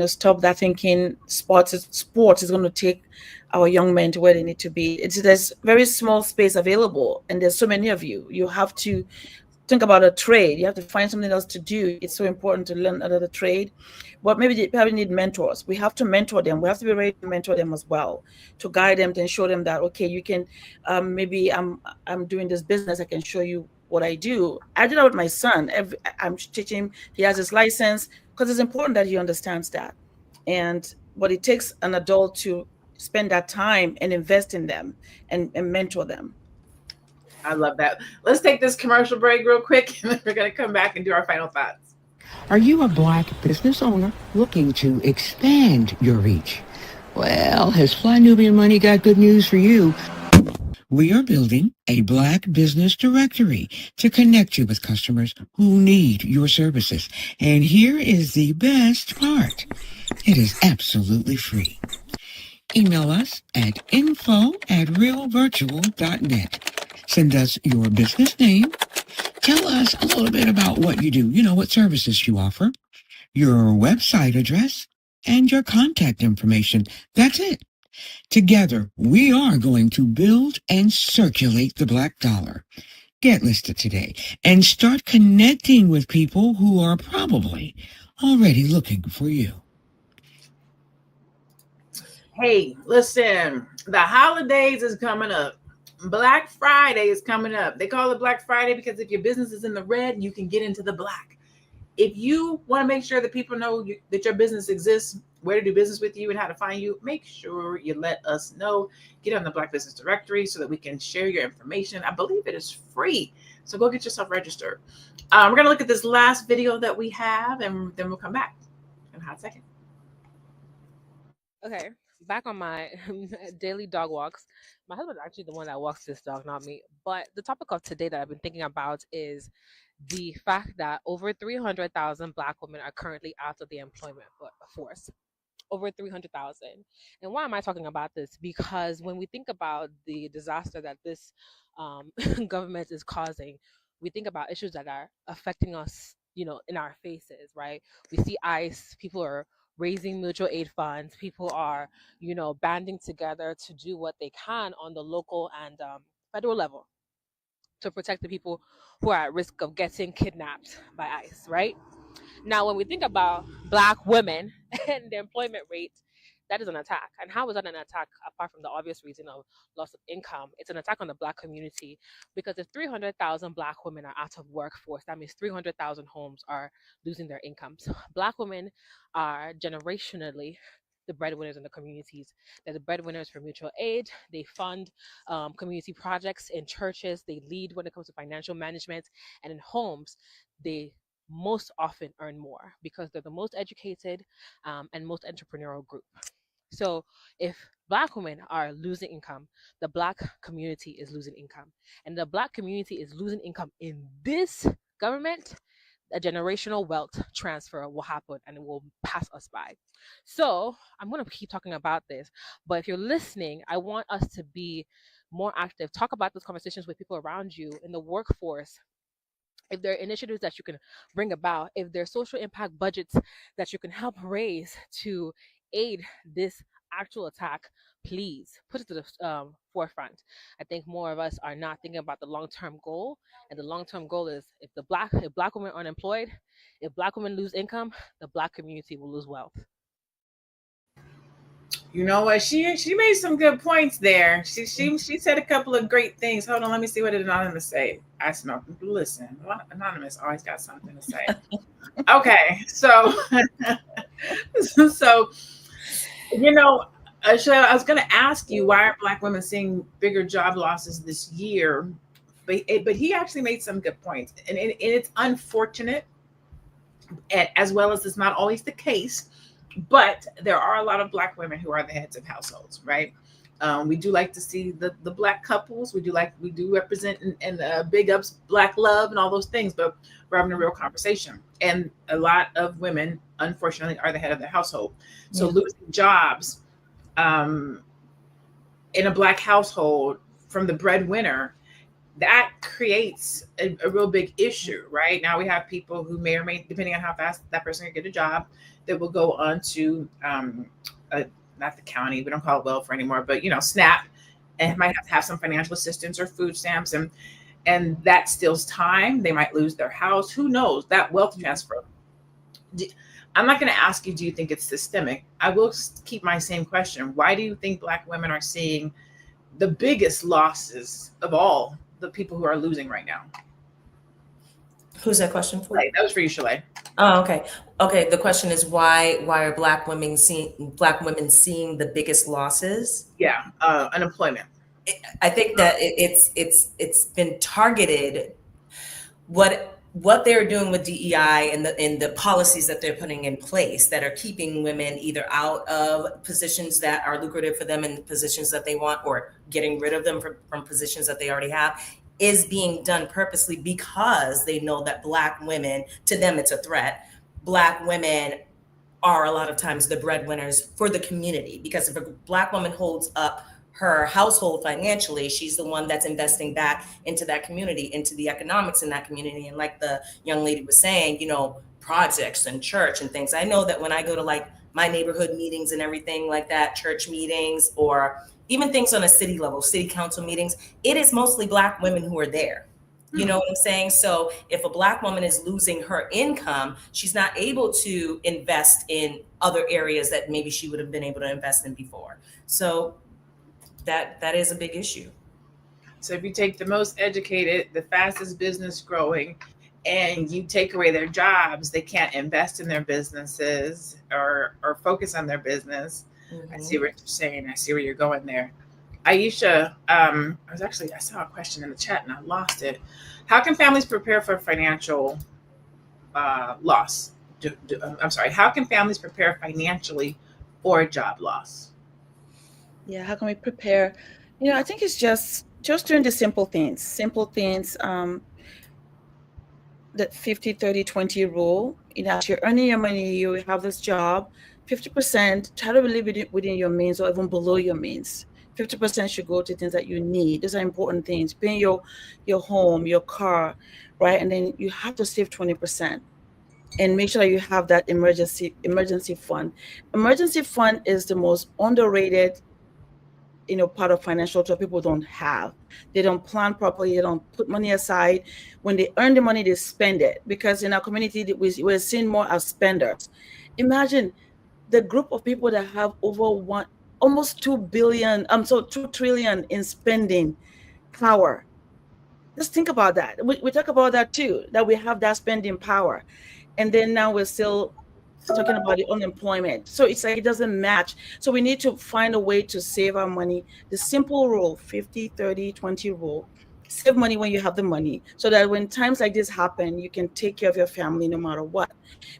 stop that thinking sports is going to take our young men to where they need to be. There's very small space available, and there's so many of you. You have to think about a trade. You have to find something else to do. It's so important to learn another trade. But maybe they probably need mentors. We have to mentor them. We have to be ready to mentor them as well, to guide them, to show them that, okay, you can, maybe I'm doing this business. I can show you what I do. I did that with my son. I'm teaching him. He has his license, because it's important that he understands that. But it takes an adult to spend that time and invest in them and mentor them. I love that. Let's take this commercial break real quick, and then we're going to come back and do our final thoughts. Are you a Black business owner looking to expand your reach? Well, has Fly Nubian Money got good news for you? We are building a Black business directory to connect you with customers who need your services. And here is the best part. It is absolutely free. Email us at info@realvirtual.net. Send us your business name. Tell us a little bit about what you do, what services you offer, your website address, and your contact information. That's it. Together, we are going to build and circulate the Black dollar. Get listed today and start connecting with people who are probably already looking for you. Hey, listen, the holidays is coming up. Black Friday is coming up. They call it Black Friday because if your business is in the red, you can get into the black. If you want to make sure that people know that your business exists, where to do business with you and how to find you, make sure you let us know. Get on the Black Business Directory so that we can share your information. I believe it is free. So go get yourself registered. We're going to look at this last video that we have, and then we'll come back in a hot second. Okay, back on my daily dog walks. My husband's actually the one that walks this dog, not me. But the topic of today that I've been thinking about is the fact that over 300,000 Black women are currently out of the employment force. Over 300,000. And why am I talking about this? Because when we think about the disaster that this government is causing, we think about issues that are affecting us, in our faces, right? We see ICE, people are raising mutual aid funds, people are, banding together to do what they can on the local and federal level to protect the people who are at risk of getting kidnapped by ICE, right? Now, when we think about Black women and the employment rate, that is an attack. And how is that an attack apart from the obvious reason of loss of income? It's an attack on the Black community because if 300,000 Black women are out of workforce, that means 300,000 homes are losing their incomes. Black women are generationally the breadwinners in the communities. They're the breadwinners for mutual aid. They fund community projects in churches. They lead when it comes to financial management. And in homes, they most often earn more because they're the most educated and most entrepreneurial group. So if Black women are losing income, the Black community is losing income. And the Black community is losing income in this government, a generational wealth transfer will happen and it will pass us by. So I'm going to keep talking about this, but if you're listening, I want us to be more active. Talk about those conversations with people around you in the workforce. If there are initiatives that you can bring about, if there are social impact budgets that you can help raise to aid this actual attack, please put it to the forefront. I think more of us are not thinking about the long-term goal, and the long-term goal is if Black women are unemployed, if Black women lose income, the Black community will lose wealth. You know what? She made some good points there. She said a couple of great things. Hold on, let me see what did Anonymous say. I smell. Listen, Anonymous always got something to say. Okay, so I was going to ask you, why are Black women seeing bigger job losses this year? But he actually made some good points, and it's unfortunate, and as well as it's not always the case. But there are a lot of Black women who are the heads of households, right? We do like to see the Black couples. We do represent and big ups Black love and all those things, but we're having a real conversation. And a lot of women, unfortunately, are the head of their household. So losing jobs in a Black household from the breadwinner, that creates a real big issue, right? Now we have people who may or may, depending on how fast that person can get a job, that will go on to not the county, we don't call it welfare anymore, but SNAP, and might have to have some financial assistance or food stamps, and that steals time. They might lose their house. Who knows? That wealth transfer. I'm not going to ask you, do you think it's systemic? I will keep my same question. Why do you think Black women are seeing the biggest losses of all the people who are losing right now? Who's that question for? That was for you, Shalay. Oh, okay. Okay. The question is why are Black women seeing the biggest losses? Yeah, unemployment. I think that it's been targeted. What they're doing with DEI and the policies that they're putting in place that are keeping women either out of positions that are lucrative for them and positions that they want, or getting rid of them from positions that they already have, is being done purposely because they know that Black women, to them, it's a threat. Black women are a lot of times the breadwinners for the community, because if a Black woman holds up her household financially, she's the one that's investing back into that community, into the economics in that community. And like the young lady was saying, projects and church and things. I know that when I go to like my neighborhood meetings and everything like that, church meetings, or even things on a city level, city council meetings, it is mostly Black women who are there. You know what I'm saying? So if a Black woman is losing her income, she's not able to invest in other areas that maybe she would have been able to invest in before. So that is a big issue. So if you take the most educated, the fastest business growing, and you take away their jobs, they can't invest in their businesses or focus on their business. I see what you're saying. I see where you're going there. Aisha, I saw a question in the chat and I lost it. How can families prepare for financial loss? How can families prepare financially for job loss? Yeah, how can we prepare? I think it's just doing the simple things. The 50-30-20 rule. As you're earning your money, you have this job, 50%, try to live within your means or even below your means. 50% should go to things that you need. Those are important things. Paying your home, your car, right? And then you have to save 20%. And make sure that you have that emergency fund. Emergency fund is the most underrated part of financial that people don't have. They don't plan properly. They don't put money aside. When they earn the money, they spend it, because in our community, we're seen more as spenders. Imagine the group of people that have over almost 2 trillion in spending power. Just think about that. We talk about that too, that we have that spending power. And then now we're still talking about the unemployment. So it's like it doesn't match. So we need to find a way to save our money. The simple rule, 50-30-20 rule. Save money when you have the money, so that when times like this happen, you can take care of your family no matter what.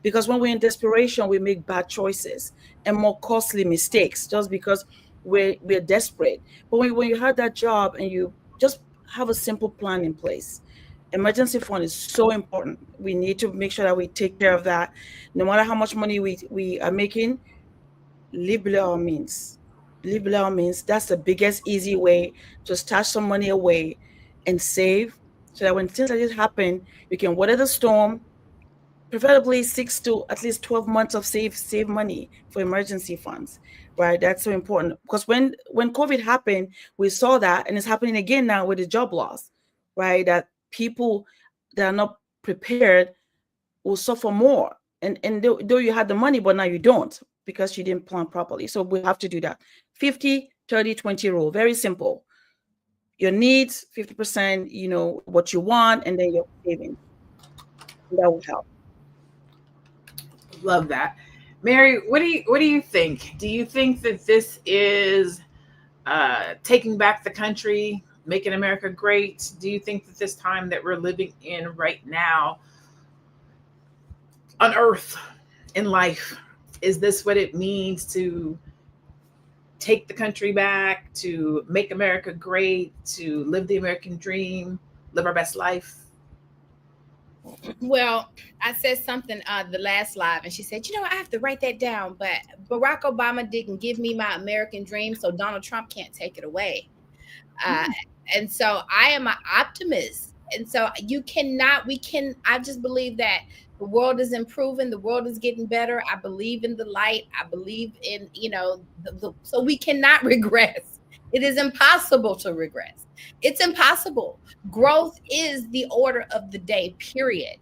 Because when we're in desperation, we make bad choices and more costly mistakes just because we're desperate. But when you have that job and you just have a simple plan in place, emergency fund is so important. We need to make sure that we take care of that. No matter how much money we are making, live below our means. Live below our means. That's the biggest, easy way to stash some money away and save, so that when things like this happen, you can weather the storm. Preferably 6 to at least 12 months of save money for emergency funds, right? That's so important, because when COVID happened, we saw that, and it's happening again now with the job loss, right? That people that are not prepared will suffer more. And though you had the money, but now you don't, because you didn't plan properly. So we have to do that. 50-30-20 rule, very simple. Your needs, 50%, what you want, and then your savings. That will help. Love that. Mary, what do you think? Do you think that this is taking back the country, making America great? Do you think that this time that we're living in right now on Earth, in life, is this what it means to take the country back, to make America great, to live the American dream, live our best life? Well, I said something the last live, and she said, I have to write that down, but Barack Obama didn't give me my American dream, so Donald Trump can't take it away. And so I am an optimist. And so I just believe that the world is improving. The world is getting better. I believe in the light. I believe in, so we cannot regress. It is impossible to regress. It's impossible. Growth is the order of the day, period.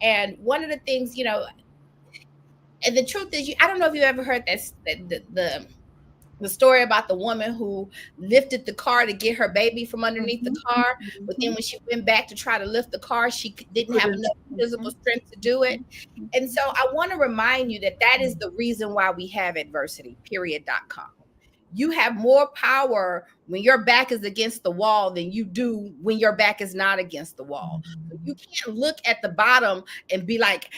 And one of the things, and the truth is, I don't know if you ever heard the story about the woman who lifted the car to get her baby from underneath the car. But then when she went back to try to lift the car, she didn't have enough physical strength to do it. And so I want to remind you that is the reason why we have adversity, period.com. You have more power when your back is against the wall than you do when your back is not against the wall. You can't look at the bottom and be like,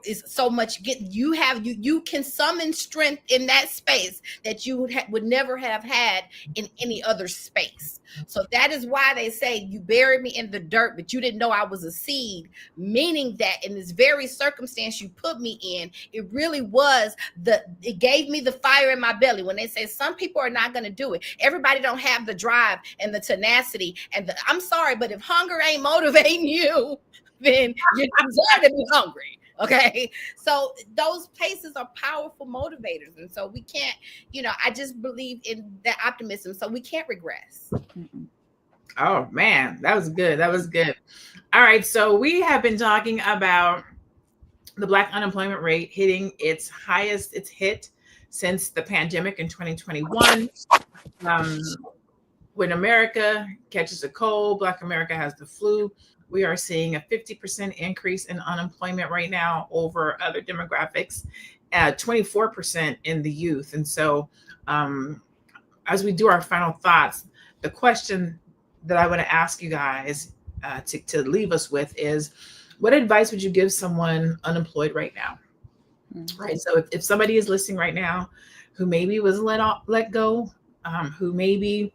is so much. You can summon strength in that space that you would never have had in any other space. So that is why they say you buried me in the dirt, but you didn't know I was a seed, meaning that in this very circumstance you put me in, it really was it gave me the fire in my belly. When they say some people are not going to do it, everybody don't have the drive and the tenacity and I'm sorry, but if hunger ain't motivating you, then you deserve to be hungry. Okay. So those places are powerful motivators. And so we can't, I just believe in that optimism. So we can't regress. Oh man, that was good. That was good. All right, so we have been talking about the Black unemployment rate hitting its highest it's hit since the pandemic in 2021. When America catches a cold, Black America has the flu. We are seeing a 50% increase in unemployment right now over other demographics, 24% in the youth. And so, as we do our final thoughts, the question that I want to ask you guys to leave us with is, what advice would you give someone unemployed right now? Right. So if somebody is listening right now who maybe was let go, who maybe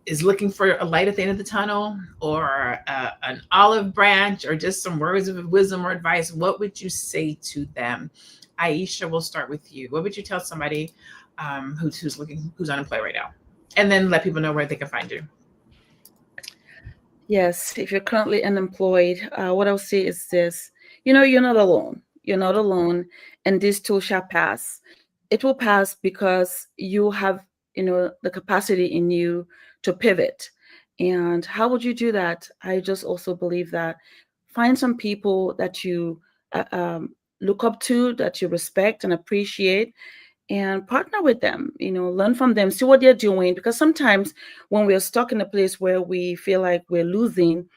is looking for a light at the end of the tunnel, or an olive branch, or just some words of wisdom or advice, what would you say to them? Aisha, we'll start with you. What would you tell somebody who's unemployed right now? And then let people know where they can find you. Yes, if you're currently unemployed, what I'll say is this: you're not alone. You're not alone, and this too shall pass. It will pass because you have, the capacity in you to pivot. And how would you do that? I just also believe that find some people that you look up to, that you respect and appreciate, and partner with them, learn from them, see what they're doing. Because sometimes when we're stuck in a place where we feel like we're losing,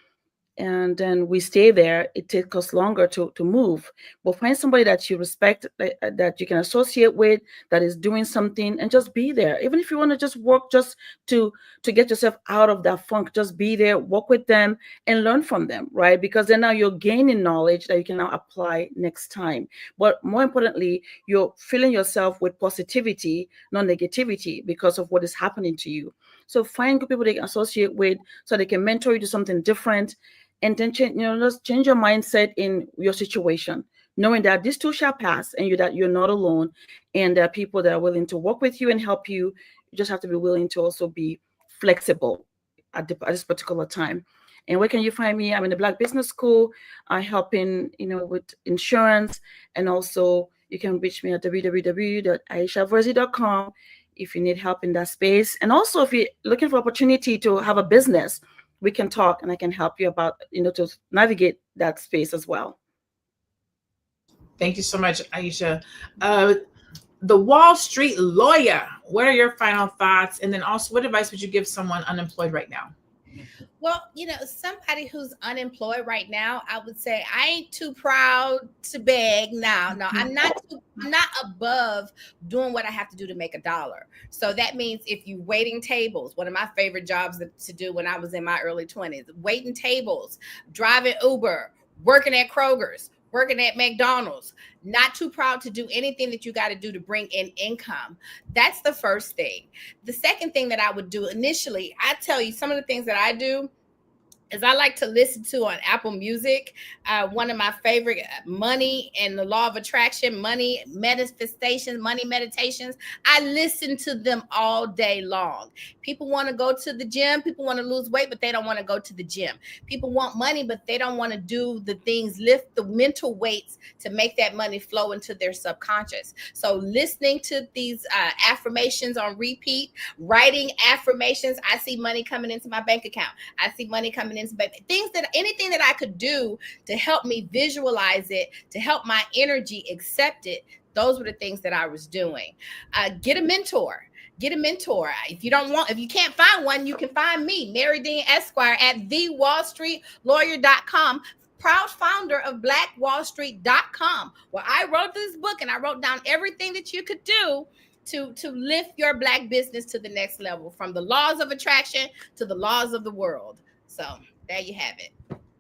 and then we stay there, it takes us longer to move. But find somebody that you respect, that you can associate with, that is doing something, and just be there. Even if you want to just work just to get yourself out of that funk, just be there, work with them, and learn from them, right? Because then now you're gaining knowledge that you can now apply next time. But more importantly, you're filling yourself with positivity, not negativity, because of what is happening to you. So find good people they can associate with, so they can mentor you to something different. And then just change your mindset in your situation, knowing that this too shall pass, and that you're not alone, and there are people that are willing to work with you and help you. You just have to be willing to also be flexible at this particular time. And where can you find me? I'm in the Black Business School. I help with insurance, and also you can reach me at www.aishaverzi.com if you need help in that space. And also, if you're looking for opportunity to have a business, we can talk, and I can help you about, to navigate that space as well. Thank you so much, Aisha. The Wall Street Lawyer, what are your final thoughts? And then also, what advice would you give someone unemployed right now? Well, somebody who's unemployed right now, I would say I ain't too proud to beg now. No, I'm not above doing what I have to do to make $1. So that means if you waiting tables, one of my favorite jobs to do when I was in my early 20s, waiting tables, driving Uber, working at Kroger's, working at McDonald's, not too proud to do anything that you got to do to bring in income. That's the first thing. The second thing that I would do initially, I tell you, some of the things that I do is I like to listen to on Apple Music. One of my favorite, Money and the Law of Attraction, Money Manifestations, Money Meditations. I listen to them all day long. People want to go to the gym. People want to lose weight, but they don't want to go to the gym. People want money, but they don't want to do the things, lift the mental weights to make that money flow into their subconscious. So listening to these affirmations on repeat, writing affirmations. I see money coming into my bank account. I see money coming into anything that I could do to help me visualize it, to help my energy accept it. Those were the things that I was doing. Get a mentor. If you can't find one, you can find me, Mary Dean Esquire, at thewallstreetlawyer.com, proud founder of blackwallstreet.com, where I wrote this book and I wrote down everything that you could do to lift your Black business to the next level, from the laws of attraction to the laws of the world. So there you have it.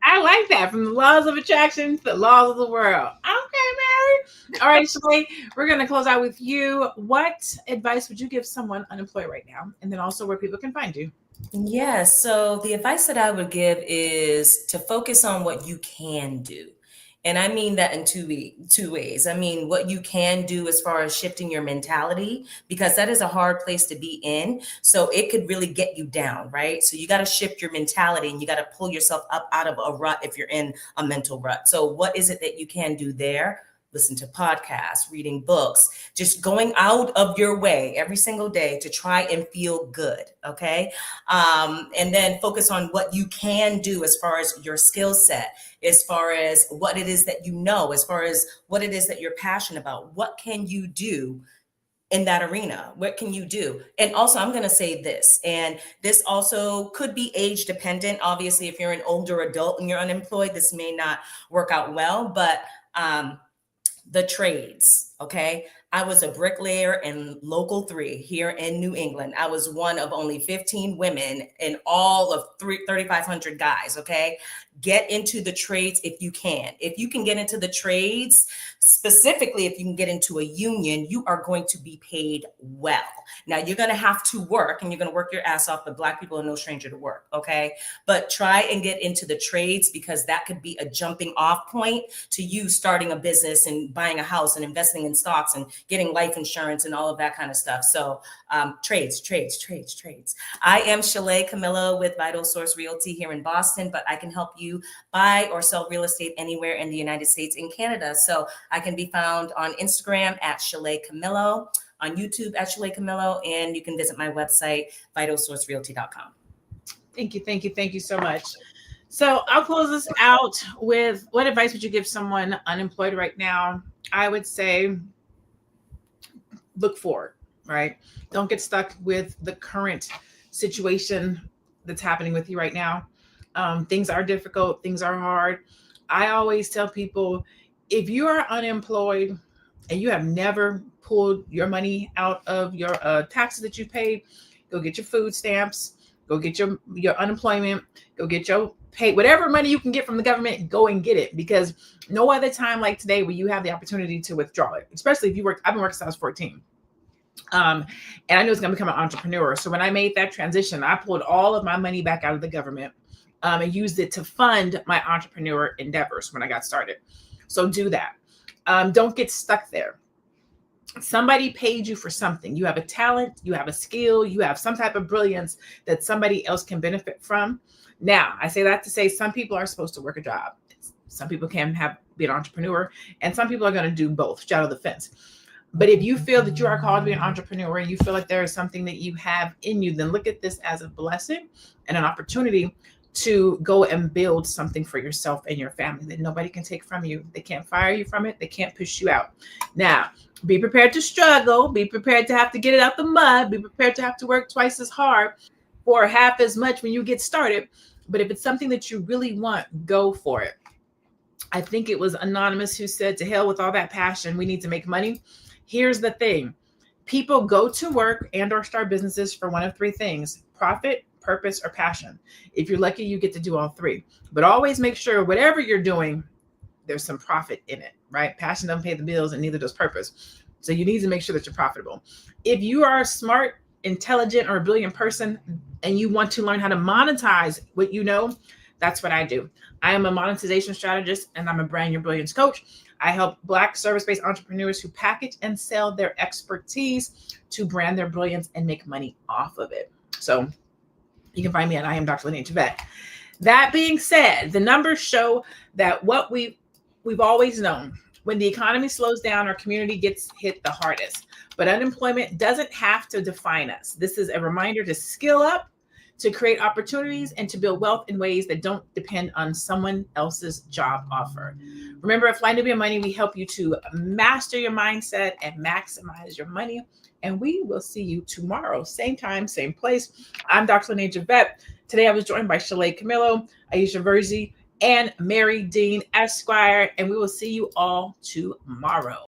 I like that. From the laws of attraction to the laws of the world. Okay, Mary. All right, Shelly, we're going to close out with you. What advice would you give someone unemployed right now? And then also where people can find you. Yes. So the advice that I would give is to focus on what you can do. And I mean that in two ways. I mean, what you can do as far as shifting your mentality, because that is a hard place to be in. So it could really get you down, right? So you got to shift your mentality, and you got to pull yourself up out of a rut if you're in a mental rut. So what is it that you can do there? listen to podcasts, reading books, just going out of your way every single day to try and feel good, okay? And then focus on what you can do as far as your skill set, as far as what it is that you know, as far as what it is that you're passionate about. What can you do in that arena? What can you do? And also, I'm going to say this, and this also could be age dependent. Obviously, if you're an older adult and you're unemployed, this may not work out well, but the trades, okay? I was a bricklayer in Local 3 here in New England. I was one of only 15 women in all of 3,500 guys, okay? Get into the trades if you can. If you can get into the trades, specifically if you can get into a union, you are going to be paid well. Now, you're going to have to work, and you're going to work your ass off, but Black people are no stranger to work, okay? But try and get into the trades, because that could be a jumping off point to you starting a business and buying a house and investing in stocks and getting life insurance and all of that kind of stuff. So trades. I am Shalay Camillo with Vital Source Realty here in Boston, but I can help you buy or sell real estate anywhere in the United States and Canada. So I can be found on Instagram at Shalay Camillo, on YouTube at Shalay Camillo, and you can visit my website, vitalsourcerealty.com. Thank you so much. So I'll close this out with, what advice would you give someone unemployed right now? I would say, look forward, right? Don't get stuck with the current situation that's happening with you right now. Things are difficult. Things are hard. I always tell people, if you are unemployed and you have never pulled your money out of your taxes that you paid, go get your food stamps, go get your unemployment, go get your pay, whatever money you can get from the government, go and get it, because no other time like today where you have the opportunity to withdraw it, especially if you work. I've been working since I was 14. And I knew I was going to become an entrepreneur. So when I made that transition, I pulled all of my money back out of the government and used it to fund my entrepreneur endeavors when I got started. So do that. Don't get stuck there. Somebody paid you for something. You have a talent, you have a skill, you have some type of brilliance that somebody else can benefit from. Now, I say that to say some people are supposed to work a job. Some people can be an entrepreneur, and some people are going to do both, straddle the fence. But if you feel that you are called to be an entrepreneur and you feel like there is something that you have in you, then look at this as a blessing and an opportunity to go and build something for yourself and your family that nobody can take from you. They can't fire you from it. They can't push you out. Now, be prepared to struggle. Be prepared to have to get it out the mud. Be prepared to have to work twice as hard or half as much when you get started. But if it's something that you really want, go for it. I think it was Anonymous who said, to hell with all that passion. We need to make money. Here's the thing. People go to work and or start businesses for one of three things: profit, purpose, or passion. If you're lucky, you get to do all three. But always make sure whatever you're doing, there's some profit in it, right? Passion doesn't pay the bills, and neither does purpose. So you need to make sure that you're profitable. If you are a smart, intelligent, or a brilliant person and you want to learn how to monetize what you know, that's what I do. I am a monetization strategist, and I'm a brand your brilliance coach. I help Black service-based entrepreneurs who package and sell their expertise to brand their brilliance and make money off of it. So you can find me at I am Dr. Linnea Javette. That being said, the numbers show that what we've always known, when the economy slows down, our community gets hit the hardest. But unemployment doesn't have to define us. This is a reminder to skill up, to create opportunities, and to build wealth in ways that don't depend on someone else's job offer. Remember, at Fly Nubia Money, we help you to master your mindset and maximize your money. And we will see you tomorrow, same time, same place. I'm Dr. Linnea Javette. Today, I was joined by Shalay Camillo, Aisha Verzi, and Mary Dean Esquire. And we will see you all tomorrow.